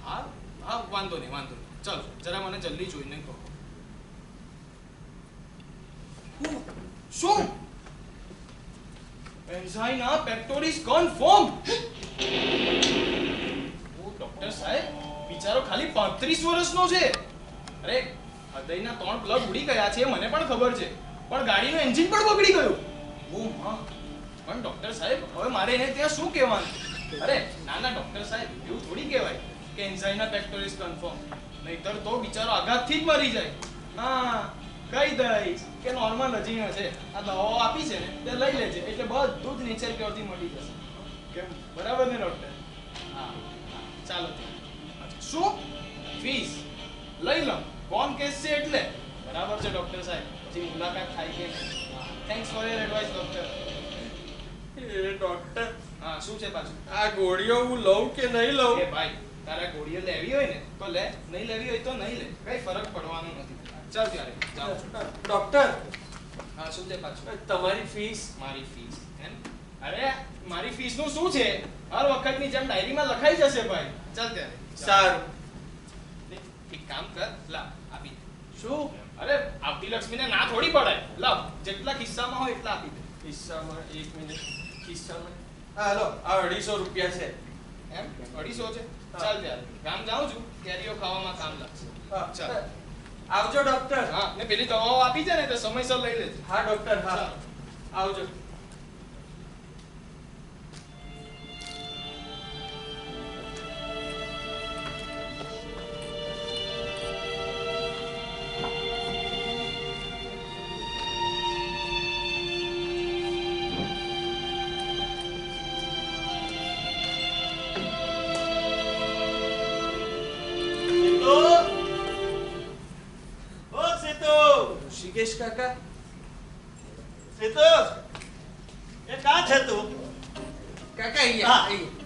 હા હા, વાંધો નહીં વાંધો નહીં, ચાલો જરા મને જલ્દી જોઈને કહો. શું? એન્ઝાઇના પેક્ટોરિસ કન્ફર્મ? ઓ ડોક્ટર સાહેબ, બિચારો ખાલી 35 વર્ષનો છે. અરે હૃદયના 3 પ્લગ ઉડી ગયા છે મને પણ ખબર છે, પણ ગાડીનું એન્જિન પણ બગડી ગયું. ઓ હા, પણ ડોક્ટર સાહેબ હવે મારે એને ત્યાં શું કહેવાનું? અરે ના ના ડોક્ટર સાહેબ, એવું થોડી કહેવાય કે એન્ઝાઇના પેક્ટોરિસ કન્ફર્મ, નહીતર તો બિચારો આઘાતથી જ મરી જાય. હા, કહી દઈશ કે નોર્મલ અજીર્ણ છે, આ દવાઓ આપી છે ને તે લઈ લેજે એટલે બધું જ નેચર ક્યોરથી મળી જશે. કેમ, બરાબર ને ડોક્ટર? હા હા, ચાલો ત્યાં. શું ફીસ લઈ લઉં? કોણ કેસ છે એટલે? બરાબર છે ડોક્ટર સાહેબ, પછી મુલાકાત થાય કે નહીં. Thanks for your advice doctor. A doctor, હા, શું છે પાછું? આ ગોળીઓ હું લઉં કે નહીં લઉં? એ ભાઈ, તારા ગોળીઓ લેવી હોય ને તો લે, નહીં લેવી હોય તો નહીં લે, કઈ ફરક પડવાનો નથી. ચાલ ત્યારે જાઉં છું. ડોક્ટર, હા, શું છે પાછું? તમારી ફીસ? મારી ફીસ એમ? અરે મારી ફીસનું શું છે, હર વખતની જેમ ડાયરીમાં લખાઈ જશે ભાઈ. ચાલ ત્યારે. સારું. એક કામ કર, લાવ આપી દે. શું? અરે આવતી લક્ષ્મીને ના થોડી પડાય, લાવ જેટલા ખિસ્સામાં હોય એટલા આપી દે. ખિસ્સામાં? એક મિનિટ. ખિસ્સામાં? હા લો, આ 250 રૂપિયા છે. એમ 250 છે? હા. ચાલ ત્યારે, ગામ જાઉં છું, કેરીઓ ખાવામાં કામ લાગશે. હા, ચાલ. આવજો ડોક્ટર. હા, ને પેલી દવાઓ આપી છે ને તે સમયસર લઈ લેજે. હા ડોક્ટર, હા. ચાલ. આવજો. ઋષિકેશ કાકા, સીતુ, એ કાં છે તું? કાકા અહીંયા, હા. અહીંયા.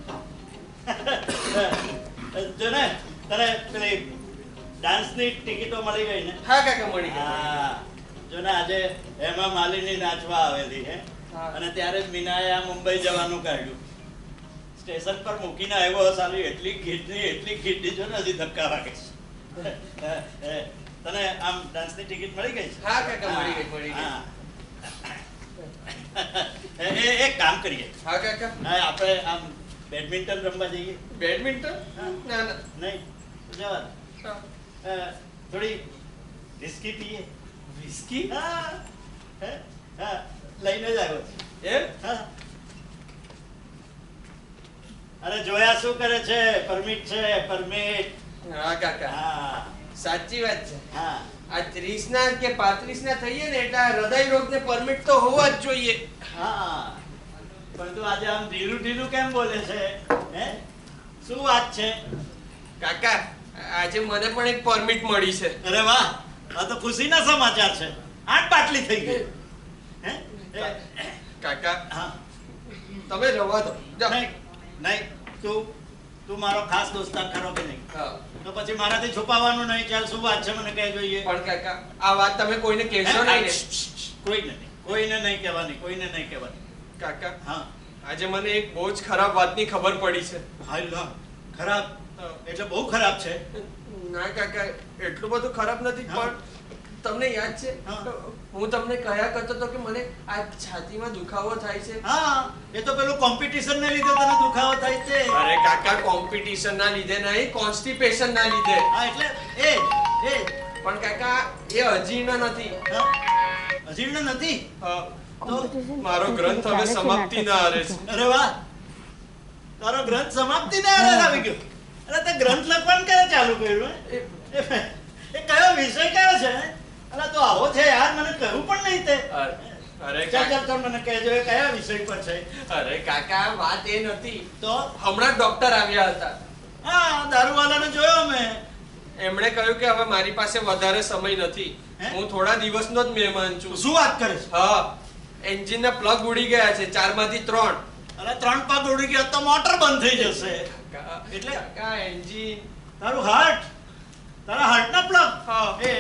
જો ને તને પેલી ડાન્સની ટિકિટો મળી ગઈ ને? હા કાકા, મળી ગઈ. હા, જો ને આજે હેમા માલિની નાચવા આવેલી હે, હા. અને ત્યારે જ મીનાએ આ મુંબઈ જવાનું કાઢ્યું. સ્ટેશન પર મૂકીને આવ્યો, સાલી એટલી ખીડની જો ને હજી ધક્કા વાગે છે. તને આમ ડાન્સની ટિકિટ મળી ગઈ છે? હા કાકા, મળી ગઈ, મળી ગઈ. હા. એક કામ કરીએ, હા કાકા. આપણે આમ બેડમિન્ટન રમવા જઈએ? બેડમિન્ટન? હા. ના ના. નહીં જવા દે. હા. થોડી વિસ્કી પીએ? વિસ્કી? હા, હે? હા, લઈને જ આવ્યો છું. એમ? હા. અરે જોયા શું કરે છે? પરમિટ છે, પરમિટ. હા કાકા, હા સાચી વાત છે. હા. આ 30 ના કે 35 ના થઈએ ને એટલે આ હૃદય રોગને પરમિટ તો હોવા જ જોઈએ. હા, પણ તું આજે આમ ઢીલું ઢીલું કેમ બોલે છે? હે, શું વાત છે? કાકા, આજે મને પણ એક પરમિટ મળી છે. અરે વાહ, આ તો ખુશીના સમાચાર છે. 8 બાટલી થઈ ગઈ. હે? કાકા, હા. તમે રવા દો. જાઓ. નહીં, નહીં, તું તું મારો ખાસ દોસ્તાર ખરો કે નહીં? હા. તો પછી મારાથી છુપાવવાનું નહીં. ચાલ શું વાત છે મને કહે જોઈએ. પણ કાકા આ વાત તમે કોઈને કહેશો નહીં ને? કોઈને નહીં, કોઈને નહીં કહેવાની, કોઈને નહીં કહેવાની. કાકા હા આજે મને એક બહુ જ ખરાબ વાતની ખબર પડી છે. હાલ ખરાબ એટલે બહુ ખરાબ છે. ના કાકા એટલું બધું ખરાબ નથી હા. પણ તમને યાદ છે હા. હું તમને કહ્યા કરતો હતો કે મને આ છાતીમાં દુખાવો થાય છે. હા એ તો પેલું કોમ્પિટિશન ને લીધે તને દુખાવો થાય છે. અરે કાકા કોમ્પિટિશન ના લીધે નહીં, કોન્સ્ટિપેશન ના લીધે. હા એટલે એ પણ કાકા એ અજીર્ણ નથી. હા, અજીર્ણ નથી. તો મારો ગ્રંથ હવે સમાપ્તિ ના આરે છે. અરે વાહ, તારો ગ્રંથ સમાપ્તિ ને આરે આવી ગયો. અરે તે ગ્રંથ લખવાનું ક્યારે ચાલુ કર્યું? એ કયો વિષય કયો છે? અરે તો આવો છે યાર, મને કહ્યું પણ નહીં તે. અરે ચાલ કાકા, ચાલ મને કહેજો એ કયા વિષય પર છે. અરે કાકા વાત એ નથી. તો હમણાં ડોક્ટર આવ્યા હતા. હા, દારૂવાલાને જોયો મેં. એમણે કહ્યું કે હવે મારી પાસે વધારે સમય નથી. હે? હું થોડા દિવસનો જ મહેમાન છું. શું વાત કરે છે? હા, એન્જિનના પ્લગ ઉડી ગયા છે 4 માંથી 3. અરે 3 પગ ઉડી ગયા તો મોટર બંધ થઈ જશે. એટલે કાકા એન્જિન તારું હાર્ટ, તારા હાર્ટના પ્લગ. હા. એ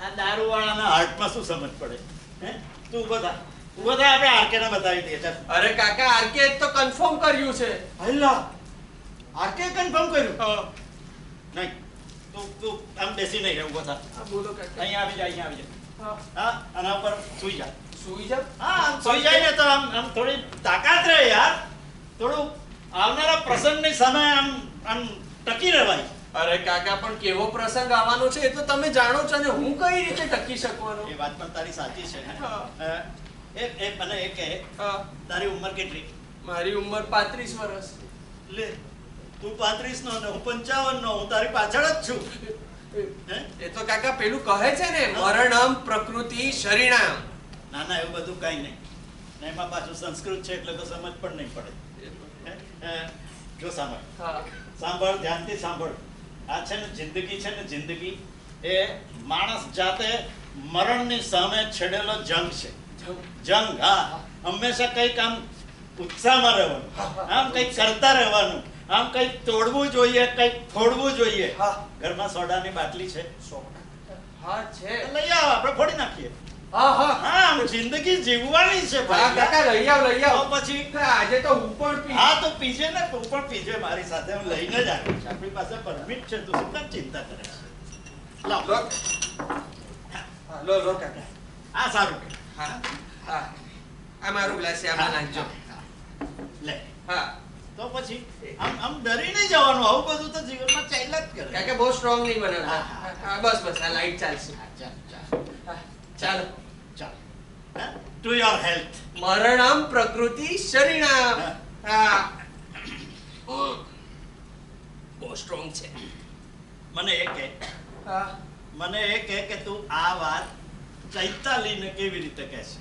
આ દારૂવાળાના હાર્ટમાં શું સમજ પડે? હે, તું ઊભો થા, ઊભો થા, આપણે આરકેને બતાવી દઈએ. ચાલ. અરે કાકા આરકે તો કન્ફર્મ કર્યું છે. હલ્લા, આરકે કન્ફર્મ કર્યું? હા. નહીં, તું આમ બેસી નહીં રહે, ઊભો થા. હા, બોલો કાકા. અહીંયા આવી જા, અહીંયા આવી જા. હા. હા, આના પર સૂઈ જા. સુઈ જાવ. હા, આમ સૂઈ જાય ને તો આમ થોડી તાકાત રહે યાર. થોડું આવનારા પ્રસંગની સામે આમ ટકી રહેવાય. અરે કાકા પણ કેવો પ્રસંગ આવવાનો છે એ તો તમે જાણો છો ને, હું કઈ રીતે ટકી શકવાનો? એ વાત પણ તારી સાચી છે ને. હા. એ મને એ કહે, હા. તારી ઉંમર કેટલી? મારી ઉંમર 35 વર્ષ. લે, તું 35 નો ને હું 55 નો. હું તારી પાછળ જ છું. હે? એ તો કાકા પેલું કહે છે ને, મરણમ પ્રકૃતિ શરીણામ. ના ના, એવું બધું કઈ નહીં. ને એમાં પાછું સંસ્કૃત છે એટલે તો સમજ પણ નહીં પડે. હે? જો સાંભળ, હા. સાંભળ, ધ્યાનથી સાંભળ. આ છે ને જિંદગી, છે ને જિંદગી એ માણસ જાતે મરણની સામે છેડેલો જંગ છે. જંગ. હા, હંમેશા કંઈક આમ ઉત્સાહમાં રહેવાનું, આમ કંઈક કરતા રહેવાનું, આમ કંઈક તોડવું જોઈએ, કંઈક ફોડવું જોઈએ. હા. ઘરમાં સોડાની બાટલી છે? હા છે. તો લઈ આવ, આપણે ફોડી નાખીએ. હા હા. હા, આમ જિંદગી જીવવાની છે હા ભાઈ. કાકા લઈ આવ લઈ આવ. તો પછી આજે તો હું પણ પી. હા તો પીજે ને, તું પણ પીજે મારી સાથે. હું લઈને જ આવ્યો છું. આપણી પાસે પરમિટ છે, તું શું કામ ચિંતા કરે છે? લાવ. લો. હા, લો લો કાકા. આ સારું. હા હા. આ મારું ગ્લાસ છે, આમાં નાખજો. લે. હા. તો પછી આમ ડરી નહીં જવાનું. આવું બધું તો જીવનમાં ચાલ્યા જ કરે. કાકા બહુ સ્ટ્રોંગ નહીં બનાવતા. હા. હા બસ બસ આ લાઈટ ચાલશે. ચાલ ચાલ હા, ચાલો. ચાલ. To your health. મરણમ પ્રકૃતિ શરીણામ. હા. બહુ સ્ટ્રોંગ છે. મને એ કહે, હા. મને એ કહે કે તું આ વાત ચૈતાલીને કેવી રીતે કહેશે?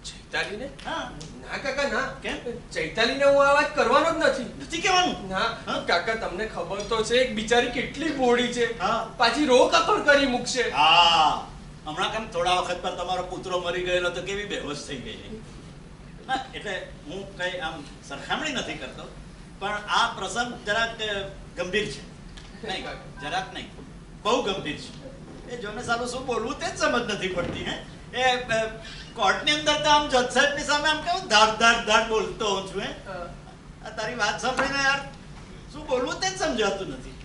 ચૈતાલીને? હા, ના કાકા ના. કેમ? ચૈતાલીને હું આ વાત કરવાનો જ નથી. નથી કહેવાનું? ના હા? કાકા તમને ખબર તો છે એક બિચારી કેટલી ભોળી છે. હા. પાછી રોકકડ કરી મૂકશે. હા, હમણાં કેમ થોડા વખત પર તમારો પુત્રો મરી ગયેલો તો કેવી બેહોશ થઈ ગઈ. ના એટલે હું કઈ આમ સરખામણી નથી કરતો, પણ આ પ્રસંગ જરાક ગંભીર છે. નહીં, જરાક નહીં, બહુ ગંભીર છે. એ જોને સાલું શું બોલવું તે જ સમજ નથી પડતી. હે, એ કોર્ટની અંદર તો આમ જજ સાહેબની સામે આમ કેવું ધાડ ધાડ ધાડ બોલતો હોઉં છું. આ તારી વાત સાંભળીને યાર શું બોલવું તે જ સમજાતું નથી.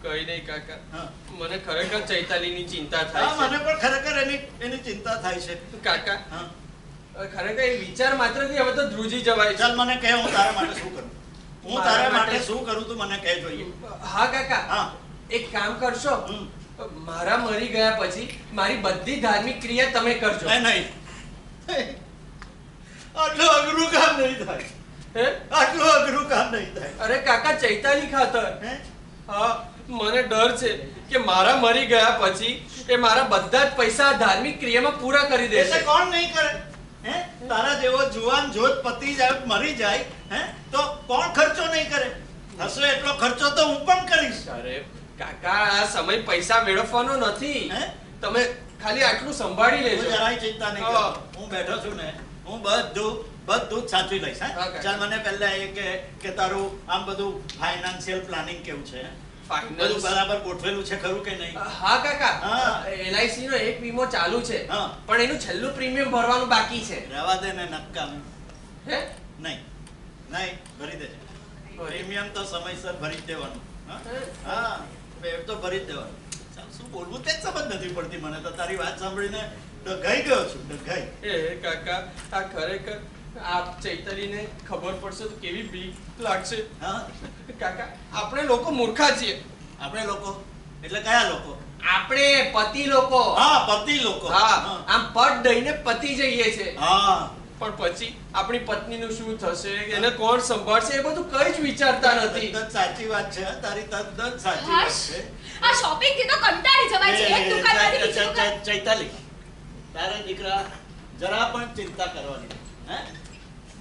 કઈ નહીં કાકા. હા. મને ખરેખર ચૈતાલીની ચિંતા હા, થાય મને પણ ખરેખર એની ચિંતા થાય છે. છે કાકા. હા, ખરેખર એ વિચાર માત્રથી હવે તો ધ્રુજી જવાય ચાલ છે. મને કહે, હું તારા માટે શું કરું? હું મારા તારા માટે માટે શું કરું તું મને કહે જોઈએ. હા કાકા. હા. એક કામ કરશો. હમ. મારા મરી ગયા પછી મારી બધી ધાર્મિક ક્રિયા તમે કરજો. નહીં. આટલું અઘરું કામ નહીં થાય. હે? આટલું અઘરું કામ નહીં થાય. અરે કાકા ચૈતાલી ખાતર. હે? હા, મને ડર છે કે મારા મરી ગયા પછી એ મારા બધા જ પૈસા ધાર્મિક ક્રિયામાં પૂરા કરી એટલે દેશે. કોણ નહીં કરે? હે? તારા જેવો જુવાન જોત પતિ જાય મરી જાય, હે, તો કોણ ખર્ચો નહીં કરે? હશે એટલો ખર્ચો તો હું પણ કરીશ. અરે કાકા આ સમય પૈસા વેડફવાનો નથી. હે? તમે ખાલી આટલું સંભાળી તું લેજો. જરાય ચિંતા નહીં હા. કર. હું બેઠો છું ને, હું બધું બધું જ સાચવી લઈશ. હા, હા, કાકા. ચાલ મને પહેલા એ કે તારું આમ બધું ફાઇનાન્શિયલ પ્લાનિંગ કેવું છે? બધું બરાબર ગોઠવેલું છે ખરું કે નહીં? હા કાકા, હા. LIC નો એક વીમો ચાલુ છે, હા. પણ એનું છેલ્લું પ્રીમિયમ ભરવાનું બાકી છે. રહેવા દે ને નક્કામ. હે? નહીં ભરી દેજે. પ્રીમિયમ તો સમયસર ભરી જ દેવાનું. હા એ તો ભરી જ દેવાનું. ચાલ, શું બોલવું તે જ સમજ નથી પડતી મને તો. તારી વાત સાંભળીને ડઘાઈ ગયો છું, ડઘાઈ. એ કાકા, આ ખરેખર આ ચૈતાલીને ખબર પડશે તો કેવી બીક લાગશે. હા, કાકા, આપણે લોકો મૂર્ખા છીએ. આપણે લોકો એટલે કયા લોકો? આપણે પતિ લોકો. હા, પતિ લોકો. હા, આમ પટ દઈને પતિ જઈએ છે. હા, પણ પછી આપણી પત્નીનું શું થશે, એને કોણ સંભાળશે, એ બધું કઈ જ વિચારતા નથી. તદ્દન સાચી વાત છે. તારી તદ્દન સાચી વાત હર્ષ, છે. આ શોપિંગ થી તો કંટાળી જવાય છે. એક દુકાનમાંથી બીજી દુકાન. ચૈતાલી, તારા દીકરા જરા પણ ચિંતા કરવાની નહીં. હે?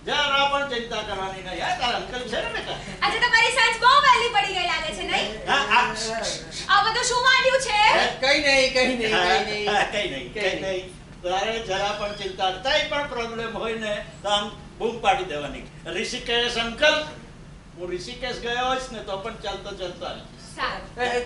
જરા પણ ચિંતા કરવાની નહીં. હા, તારા અંકલ છે ને બેટા? આજે તમારી સાંજ બહુ વહેલી પડી ગઈ લાગે છે નહીં? હા, આ બધું શું માંડ્યું છે? કઈ નહીં. કઈ નહીં. તારે જરા પણ ચિંતા, કઈ પણ પ્રોબ્લેમ હોય ને તો આમ બૂમ પાડી દેવાની. ઋષિકેશ અંકલ, હું ઋષિકેશ ગયો હોઈશ ને તો પણ ચાલતો આવી. સારું.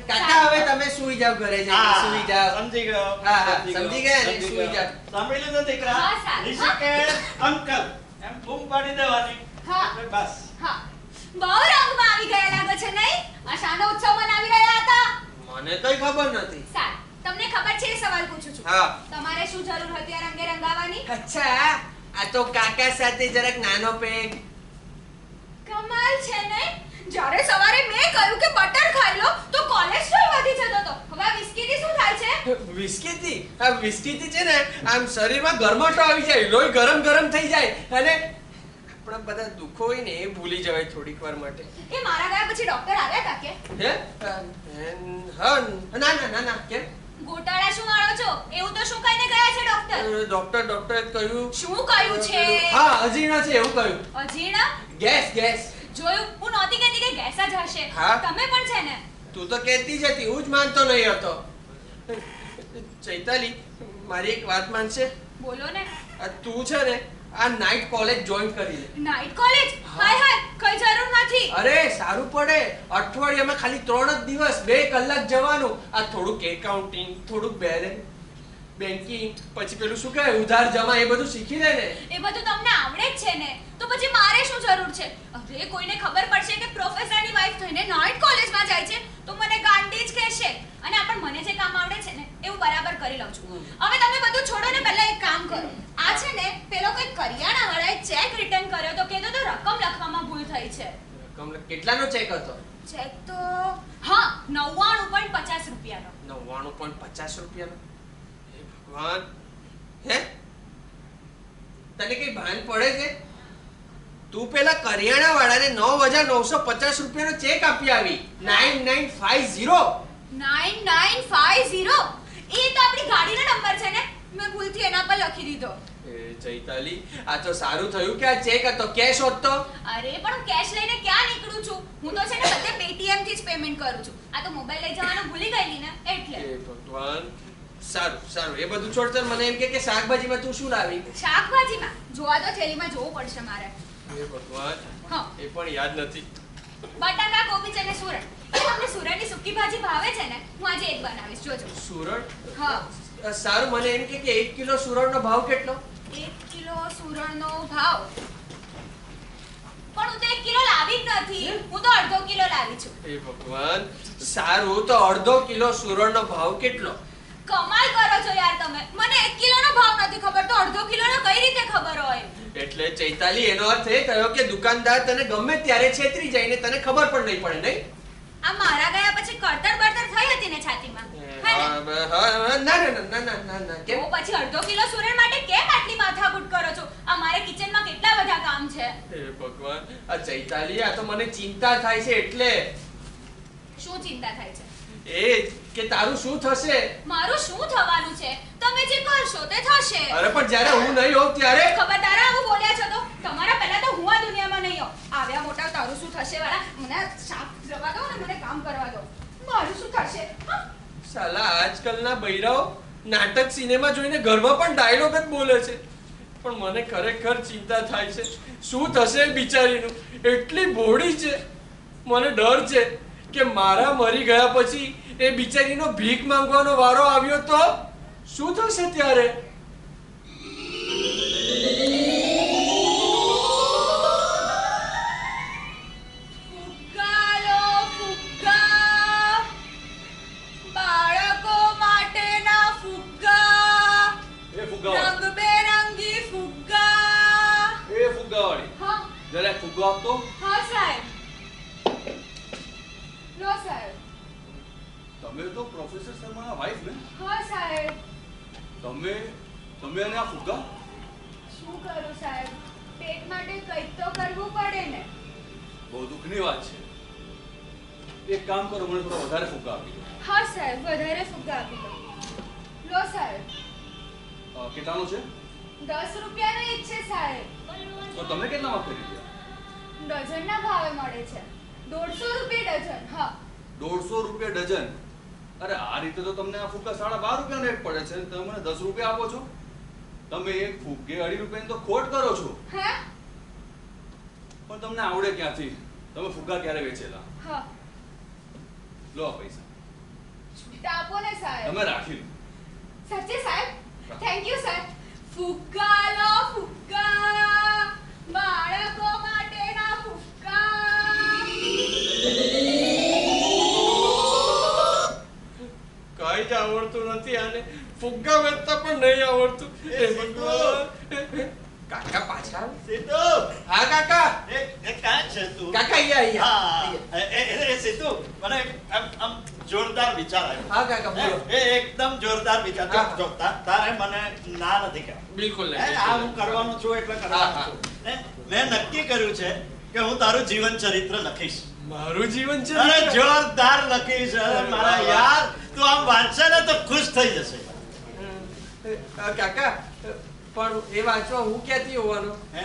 કાકા, હવે તમે સુઈ જાઓ, ઘરે જઈને સુઈ જાઓ. સમજી ગયો. હા, સમજી ગયા ને, સુઈ જાઓ. સાંભળી લીધું દીકરા? હા, સારું. ઋષિકેશ અંકલ એમ બૂમ પાડી દેવાની. હા. એટલે બસ. હા, બહુ રંગમાં આવી ગયા લાગે છે નહીં? આ શાનો ઉત્સવ મનાવી રહ્યા હતા? મને કઈ ખબર નથી. સારું, તમને ખબર છે એ સવાલ પૂછું છું. હા. તમારે શું જરૂર હતી આ રંગે રંગાવાની? અચ્છા, આ તો કાકા સાથે જરાક નાનો પેગ. કમાલ છે નહીં? જ્યારે સવારે મેં કહ્યું કે બટર ખાઈ લો તો કોલેસ્ટ્રોલ વધી જતો હતો. હવે આ વિસ્કીથી શું થાય છે? વિસ્કીથી છે ને આમ શરીરમાં ગરમાટો આવી જાય, લોહી ગરમ થઈ જાય અને આપણા બધા દુઃખો હોય ને એ ભૂલી જવાય થોડીક વાર માટે. એ મારા ગયા પછી ડોક્ટર આવ્યા હતા કે? હે? હા, ના કેમ? ગોટાળા શું વાળો છો? એવું તો શું કહીને ગયા છે ડોક્ટર? ડોક્ટરે કહ્યું. શું કહ્યું છે? હા, અજીર્ણ છે એવું કહ્યું. અજીર્ણ? ગેસ. જોયું, હું નહોતી કહેતી કે ગેસ જ હશે. હા. તમે પણ છે ને? તું તો કહેતી જ હતી, હું જ માનતો નહીં હતો. ચૈતાલી, મારી એક વાત માનશે? બોલો ને. તું છે ને આ નાઇટ કોલેજ જોઈન કરી લે. Night college? હાય કઈ જરૂર નથી. અરે સારું પડે. અઠવાડિયામાં ખાલી 3 જ દિવસ 2 કલાક જવાનું. આ થોડુંક એકાઉન્ટિંગ, થોડુંક બેન્કિંગ, પછી પેલું શું કહેવાય ઉધાર જમા, એ બધું શીખી લે ને. એ બધું તમને આવડે જ છે ને, તો પછી મારે શું જરૂર છે? અરે કોઈને ખબર પડશે કે પ્રોફેસરની વાઈફ થઈને નાઇટ કોલેજમાં જાય છે તો મને ગાંડી જ કહેશે. અને આ પણ મને જે કામ આવડે છે ને એવું બરાબર કરી લઉં છું. હવે તમે બધું છોડો ને પહેલા એક કામ કરો. આ છે ને પેલો કોઈ કરિયાણા વાળાએ ચેક રિટર્ન કર્યો તો કહેતો તો રકમ લખવામાં ભૂલ થઈ છે. કેટલાનો ચેક હતો? ચેક તો હા 99.50 રૂપિયાનો. 99.50 રૂપિયાનો? હે ભગવાન! હે? તને કઈ ભાન પડે છે? તું પેલા કરિયાણા વાળાને 9950 રૂપિયાનો ચેક આપી આવી. 9950. 9950? એ તો આપણી ગાડીનો નંબર છે ને, મેં ભૂલથી એના પર લખી દીધો. એ ચૈતાલી, આ તો સારું થયું કે આ ચેક હતો. કેશ હોત તો? અરે પણ હું કેશ લઈને ક્યાં નીકળું છું? હું તો છે ને બધે પેટીએમ થી જ પેમેન્ટ કરું છું. આ તો મોબાઈલ લઈ જવાનું ભૂલી ગયેલી ને એટલે. એ ભગવાન! સારું, એ બધું છોડ. ચાલ મને એમ કે શાકભાજીમાં તું શું લાવી? શાકભાજીમાં જોવા તો થેલીમાં જોવું પડશે મારે. એ ભગવાન! હા, એ પણ યાદ નથી. બટાકા, કોબીજ અને સુરણ. એ તમને સુરણની સૂકી ભાજી ભાવે છે ને? હું આજે એક બનાવીશ, જોજો. સુરણ? હા. સારું, મને એમ કે 1 કિલો સુરણનો ભાવ કેટલો? 1 કિલો સુરણનો ભાવ? પણ હું તો 1 કિલો લાવી જ નથી, હું તો અડધો કિલો લાવી છું. એ ભગવાન! સારું, તો અડધો કિલો સુરણનો ભાવ કેટલો? કમાલ કરો છો યાર તમે. મને 1 કિલોનો ભાવ નથી ખબર તો અડધો કિલોનો કઈ રીતે ખબર હોય? એટલે ચૈતાલી, એનો અર્થ એ થયો કે દુકાનદાર તને ગમે ત્યારે છેતરી જાય ને તને ખબર પણ નહીં પડે, નહીં? આ મારા ગયા પછી કળતર બળતર થઈ હતી ને છાતીમાં, હે ને? ના. કેમ? તો પછી અડધો કિલો સુરણ માટે કેમ આટલી માથાકૂટ કરો છો? આ મારે કિચનમાં કેટલા બધા કામ છે. હે ભગવાન! આ ચૈતાલી, આ તો મને ચિંતા થાય છે. એટલે શું ચિંતા થાય છે? એ કે તારું શું થશે? મારું શું થવાનું છે? તમે જે કરશો તે થશે. અરે પણ જ્યારે હું નહીં હોઉં ત્યારે? ખબરદાર આવું બોલ્યા છો તો તમારા પહેલા તો હું આ દુનિયામાં નહીં હોઉં. આવ્યા મોટા તારું શું થશે વાળા, મને શાક જવા દો ને મને કામ કરવા દો. મારું શું થશે? સાલા આજકાલના બૈરાઓ નાટક સિનેમા જોઈને ઘરમાં પણ ડાયલોગ જ બોલે છે. પણ મને ખરેખર ચિંતા થાય છે શું થશે બિચારીનું. એટલી ભોળી છે, મને ડર છે કે મારા મરી ગયા પછી એ બિચારીનો ભીખ માંગવાનો વારો આવ્યો તો શું થશે ત્યારે. જરા ફુગ્ગો આપતો. હા સાહેબ. લો સાહેબ. તમે તો પ્રોફેસર શર્માના વાઇફ ને? હા સાહેબ. તમે અને આ ફુગ્ગા? શું કરું સાહેબ, પેટ માટે કંઈક તો કરવું પડે ને. બહુ દુઃખની વાત છે. એક કામ કરો, મને થોડા વધારે ફુગ્ગા આપી દો. હા સાહેબ, વધારે ફુગ્ગા આપી દો. લો સાહેબ. કેટલાનો છે? 10 રૂપિયાનો એક છે સાહેબ. તો તમે કેટલામાં ખરીદ્યા? ડઝનના ભાવે મળે છે. 150 રૂપિયા ડઝન. હા, 150 રૂપિયા ડઝન? અરે આ રીતે તો તમને આ ફુગ્ગા 12.5 રૂપિયાનો એક પડે છે. તમે મને 10 રૂપિયા આપો છો? તમે એક ફુગ્ગે 2.5 રૂપિયાની તો ખોટ કરો છો. હે? પણ તમને આવડે ક્યાંથી? તમે ફુગ્ગા ક્યારે વેચેલા? હા. લો આ પૈસા. છૂટા આપો ને સાહેબ. તમે રાખી લો. સાચે સાહેબ? થેન્ક યુ સાહેબ. ફુગ્ગા લો ફુગ્ગા, બાળકો માટેના ફુગ્ગા. કઈ જ આવડતું નથી આને. ફુગ્ગા વેચતા પણ નહીં આવડતું. હે ભગવાન. કાકા પાછા આવે? સીતુ, હા કાકા. એ કાં છે તું? કાકા અહીંયા હા, એ સીતુ, મને આમ જોરદાર વિચાર આવ્યો. હા કાકા બોલો. એ એકદમ જોરદાર વિચાર. હા. જો તારે મને ના નથી કહેવાનું. બિલકુલ હે, નહીં. આ હું કરવાનું છું એટલે કરવાનું હા, છું. હે, મેં નક્કી કર્યું છે કે હું તારું જીવન ચરિત્ર લખીશ. મારું જીવન છે. અરે જોરદાર લખીશ. અરે મારા યાર, તું આમ વાંચશે ને તો ખુશ થઈ જશે. કાકા પણ એ વાંચવા હું ક્યાંથી હોવાનો? હે?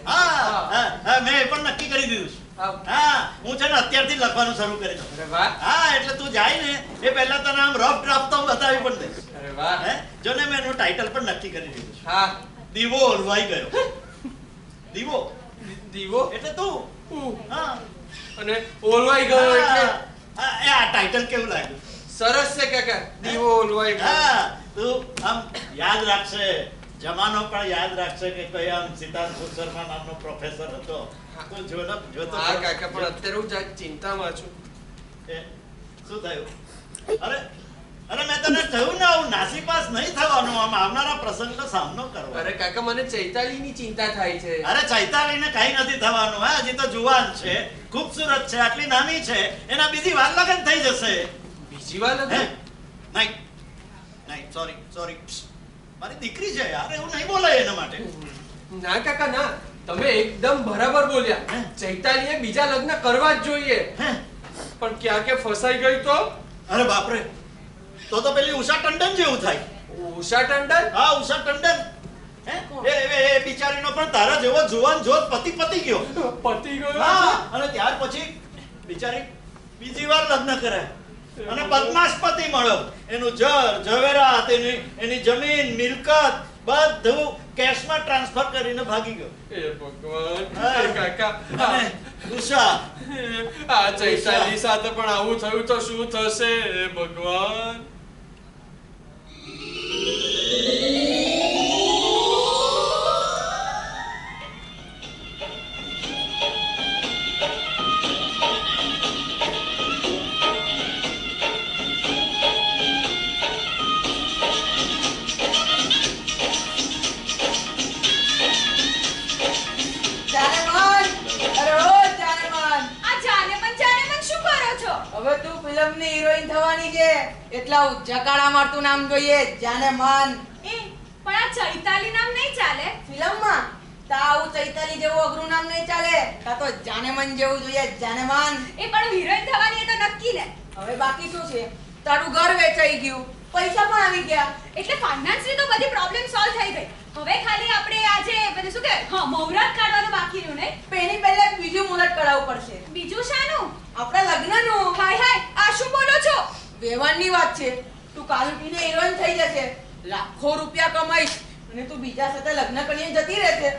હા, હા, મેં એ પણ નક્કી કરી દીધું છે. હા. હા, હું છે ને અત્યારથી જ લખવાનું શરૂ કરી દઉં. અરે વાહ. હા, એટલે તું જાય ને એ પહેલા તને આમ રફ ડ્રાફ્ટ તો બતાવી પણ દઈશ. અરે વાહ. હે, જો ને મેં એનું ટાઇટલ પણ નક્કી કરી દીધું છે. હા. દીવો ઓલવાઈ ગયો. દીવો દીવો. એટલે તું. હા. અને ઓલવાઈ ગયો એટલે હા, આ ટાઇટલ કેવું લાગ્યું? સરસ છે કાકા. દીવો ઓલવાઈ ગયો. હા, તું આમ યાદ રાખશે, જમાનો પણ યાદ રાખશે કે કઈ આમ સિદ્ધાર્થ શર્મા નામનો પ્રોફેસર હતો. તું જોતો હા કાકા પણ અત્યારે હું જરાક ચિંતામાં છું. એ શું થયું? અરે મેં તને કહ્યું ને, આવું નાસીપાસ નહીં થવાનું. આમ આવનારા પ્રસંગનો સામનો કરવો. અરે કાકા મને ચૈતાલીની ચિંતા થાય છે. અરે ચૈતાલીને કઈ નથી થવાનું. હા, હજી તો જુવાન છે, ખૂબસૂરત છે, આટલી નાની છે, એના બીજી વાર લગન થઈ જશે. બીજી વાર હે? નથી. નહીં, સોરી. મારી દીકરી છે યાર, એવું નહીં બોલાય એના માટે. ના કાકા ના, તમે એકદમ બરાબર બોલ્યા. હે? ચૈતાલીએ બીજા લગ્ન કરવા જ જોઈએ. હે? પણ ક્યાં કે ફસાઈ ગઈ તો? અરે બાપરે, તો પેલી ઉષા ટંડન જેવું થાય. ઉષા ટંડન? હા, ઉષા ટંડન. હે? એ બિચારીનો પણ તારા જેવો જુવાન જોત પતિ ગયો. પતી ગયો. હા, અને ત્યાર પછી બિચારી બીજી વાર લગ્ન કરે અને પદ્માસ્પતિ મળ્યો. એનું ઝવેરાત, એની જમીન મિલકત બધું કેશમાં ટ્રાન્સફર કરીને ભાગી ગયો. એ ભગવાન. હા. એ કાકા અને ઉષા, આ ચૈતાલી સાથે પણ આવું થયું તો શું થશે? એ ભગવાન. હવે તું ફિલ્મની હિરોઈન થવાની છે, એટલા ઉચ્ચકાળા મારતું નામ જોઈએ. જાને માન. એ પણ આ ચૈતાલી નામ નહીં ચાલે. ફિલ્મમાં તાવું ચૈતાલી જેવું અઘરું નામ નહીં ચાલે. કા તો જાને મન જેવું જોઈએ. જાને માન. એ પણ હિરોઈન થવાની એ તો નક્કી ને. હવે બાકી શું છે? તારું ઘર વેચાઈ ગયું, પૈસા પણ આવી ગયા, એટલે ફાઇનાન્સની તો બધી પ્રોબ્લેમ સોલ્વ થઈ ગઈ. હવે ખાલી આપણે આજે બધું શું કહેવાય, હા, મુહૂર્ત કાઢવાનું બાકી રહ્યું નહીં. એની પહેલા બીજું મુહૂર્ત કરાવવું પડશે. બીજું શાનું? આપણા લગ્નનું. હાય, આ શું બોલો છો? વેવાણની વાત છે. તું કાલ ઉઠીને હિરોઈન થઈ જશે, લાખો રૂપિયા કમાઈશ અને તું બીજા બીજા સાથે લગ્ન કરીને જતી રહેશે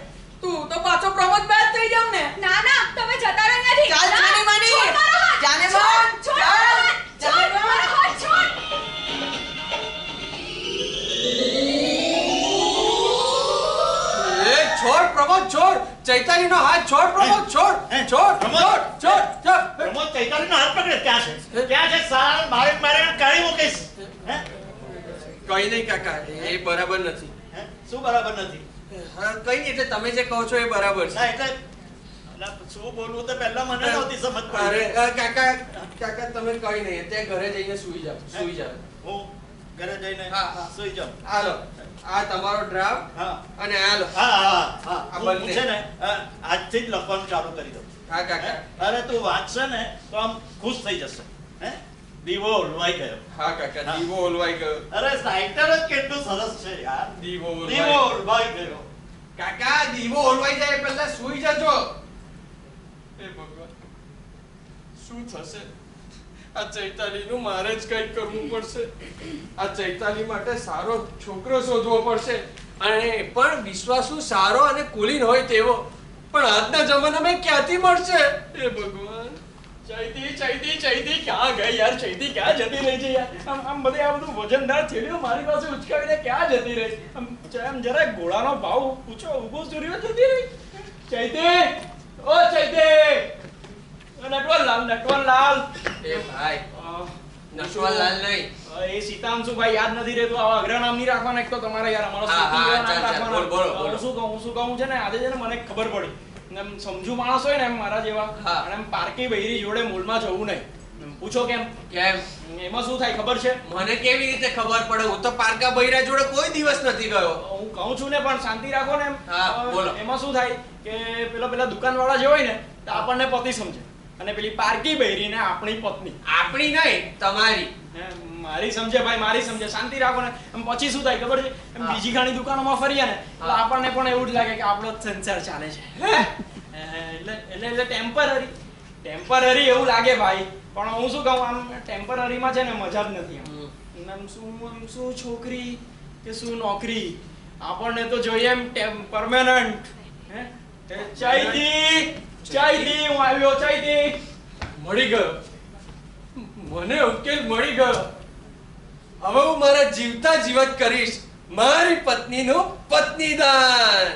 તું તો પાછો પ્રમોદ બાદ થઈ જાવ ને. ના ના તમે જતા રહો નથી. ચાલ જાને માની. છોડ મારો હાથ. જાને છોડ, માન. છોડ ચાલ. મારો હાથ. છોડ જાને મારો હાથ. છોડ. એ છોડ પ્રમોદ છોડ, ચૈતાલીનો હાથ છોડ પ્રમોદ છોડ, હે? છોડ પ્રમોદ? છોડ છોડ છોડ. પ્રમોદ ચૈતાલીનો હાથ પકડે ક્યાં છે સારા મારે કાઢી મૂકીશ. હે? કઈ નહીં કાકા, એ બરાબર નથી. હે? શું બરાબર નથી? હા, કઈ નહીં, એટલે તમે જે કહો છો એ બરાબર ના છે. એટલે શું બોલવું તો પહેલા મને નહોતી સમજ અરે પડી. કાકા તમે કઈ નહીં, અત્યારે ઘરે જઈને સુઈ જાઓ. હું ઘરે જઈને હા. સુઈ જાઉં. હાલો, આ તમારો ડ્રાફ્ટ હા અને હાલો. હા આ હું બંને. છે ને આજથી જ લખવાનું ચાલુ કરી દઉં. હા કાકા. અરે તું વાંચશે ને તો આમ ખુશ થઈ જશે. હે? દીવો ઓલવાઈ ગયો. હા કાકા, દીવો ઓલવાઈ ગયો. અરે ટાઇટલ જ કેટલું સરસ છે યાર. દીવો દીવો ઓલવાઈ ઓલવાઈ ગયો. કાકા, દીવો ઓલવાઈ જાય એ પહેલા સુઈ જજો. હે ભગવાન, શું થશે? આ ચૈતાલીનું મારે જ કંઈક કરવું પડશે. આ ચૈતાલી માટે સારો છોકરો શોધવો પડશે, અને એ પણ વિશ્વાસુ, સારો અને કુલીન હોય તેવો. પણ આજના જમાનામાં ક્યાંથી મળશે? હે ભગવાન. ચૈતી ક્યાં ગઈ યાર? ચૈતી ક્યાં જતી રહી છે યાર? આમ બધે આ બધું વજનદાર થેલીઓ મારી પાસે ઉચકાવીને ક્યાં જતી રહી? આમ જરા ગોળાનો ભાવ ઊંચો સૂર્યો જતી રહી. ચૈતી, ઓ ચૈતી, નટવરલાલ. એ ભાઈ, નટવરલાલ નહીં. એ સીતાંશુભાઈ યાદ નથી રહેતું. આવા અગ્ર નામ નહીં રાખવાના. એક તો તમારે યાર અમારો હા, સ્મૃતિ હા, નામ ચાલ, ચાલ, રાખવાના. બોલો. હું શું કહું છે ને, આજે છે ને મને ખબર પડી. એમ સમજુ માણસ હોય ને એમ મારા જેવા, હા. અને એમ પારકી બૈરી જોડે મૂળમાં જવું નહીં. એમ પૂછો કેમ? કેમ? એમાં શું થાય ખબર છે? મને કેવી રીતે ખબર પડે? હું તો પારકા બૈરા જોડે કોઈ દિવસ નથી ગયો. હું કહું છું ને, પણ શાંતિ રાખો ને એમ. હા, બોલો. એમાં શું થાય કે પેલા દુકાનવાળા જે હોય ને તો આપણને પતિ સમજે, અને પેલી પારકી બૈરીને આપણી પત્ની. આપણી નહીં, તમારી. મારી સમજે ભાઈ, મારી સમજે. શાંતિ રાખો ને. એમ પછી શું થાય ખબર છે? એમ હા. બીજી ઘણી દુકાનોમાં ફરીએ ને તો હા. આપણને પણ એવું જ લાગે કે આપણો જ સંસાર ચાલે છે. એટલે ટેમ્પરરી એવું લાગે ભાઈ. પણ હું શું કહું, આમ ટેમ્પરરીમાં છે ને મજા જ નથી. આમ શું છોકરી કે શું નોકરી, આપણને તો જોઈએ એમ પરમેનન્ટ. ચૈતી, હું આવ્યો. ચૈતી, મળી ગયો. મને ઉકેલ મળી ગયો. હવે હું મારા જીવતા જીવત કરીશ મારી પત્નીનું પત્નીદાન.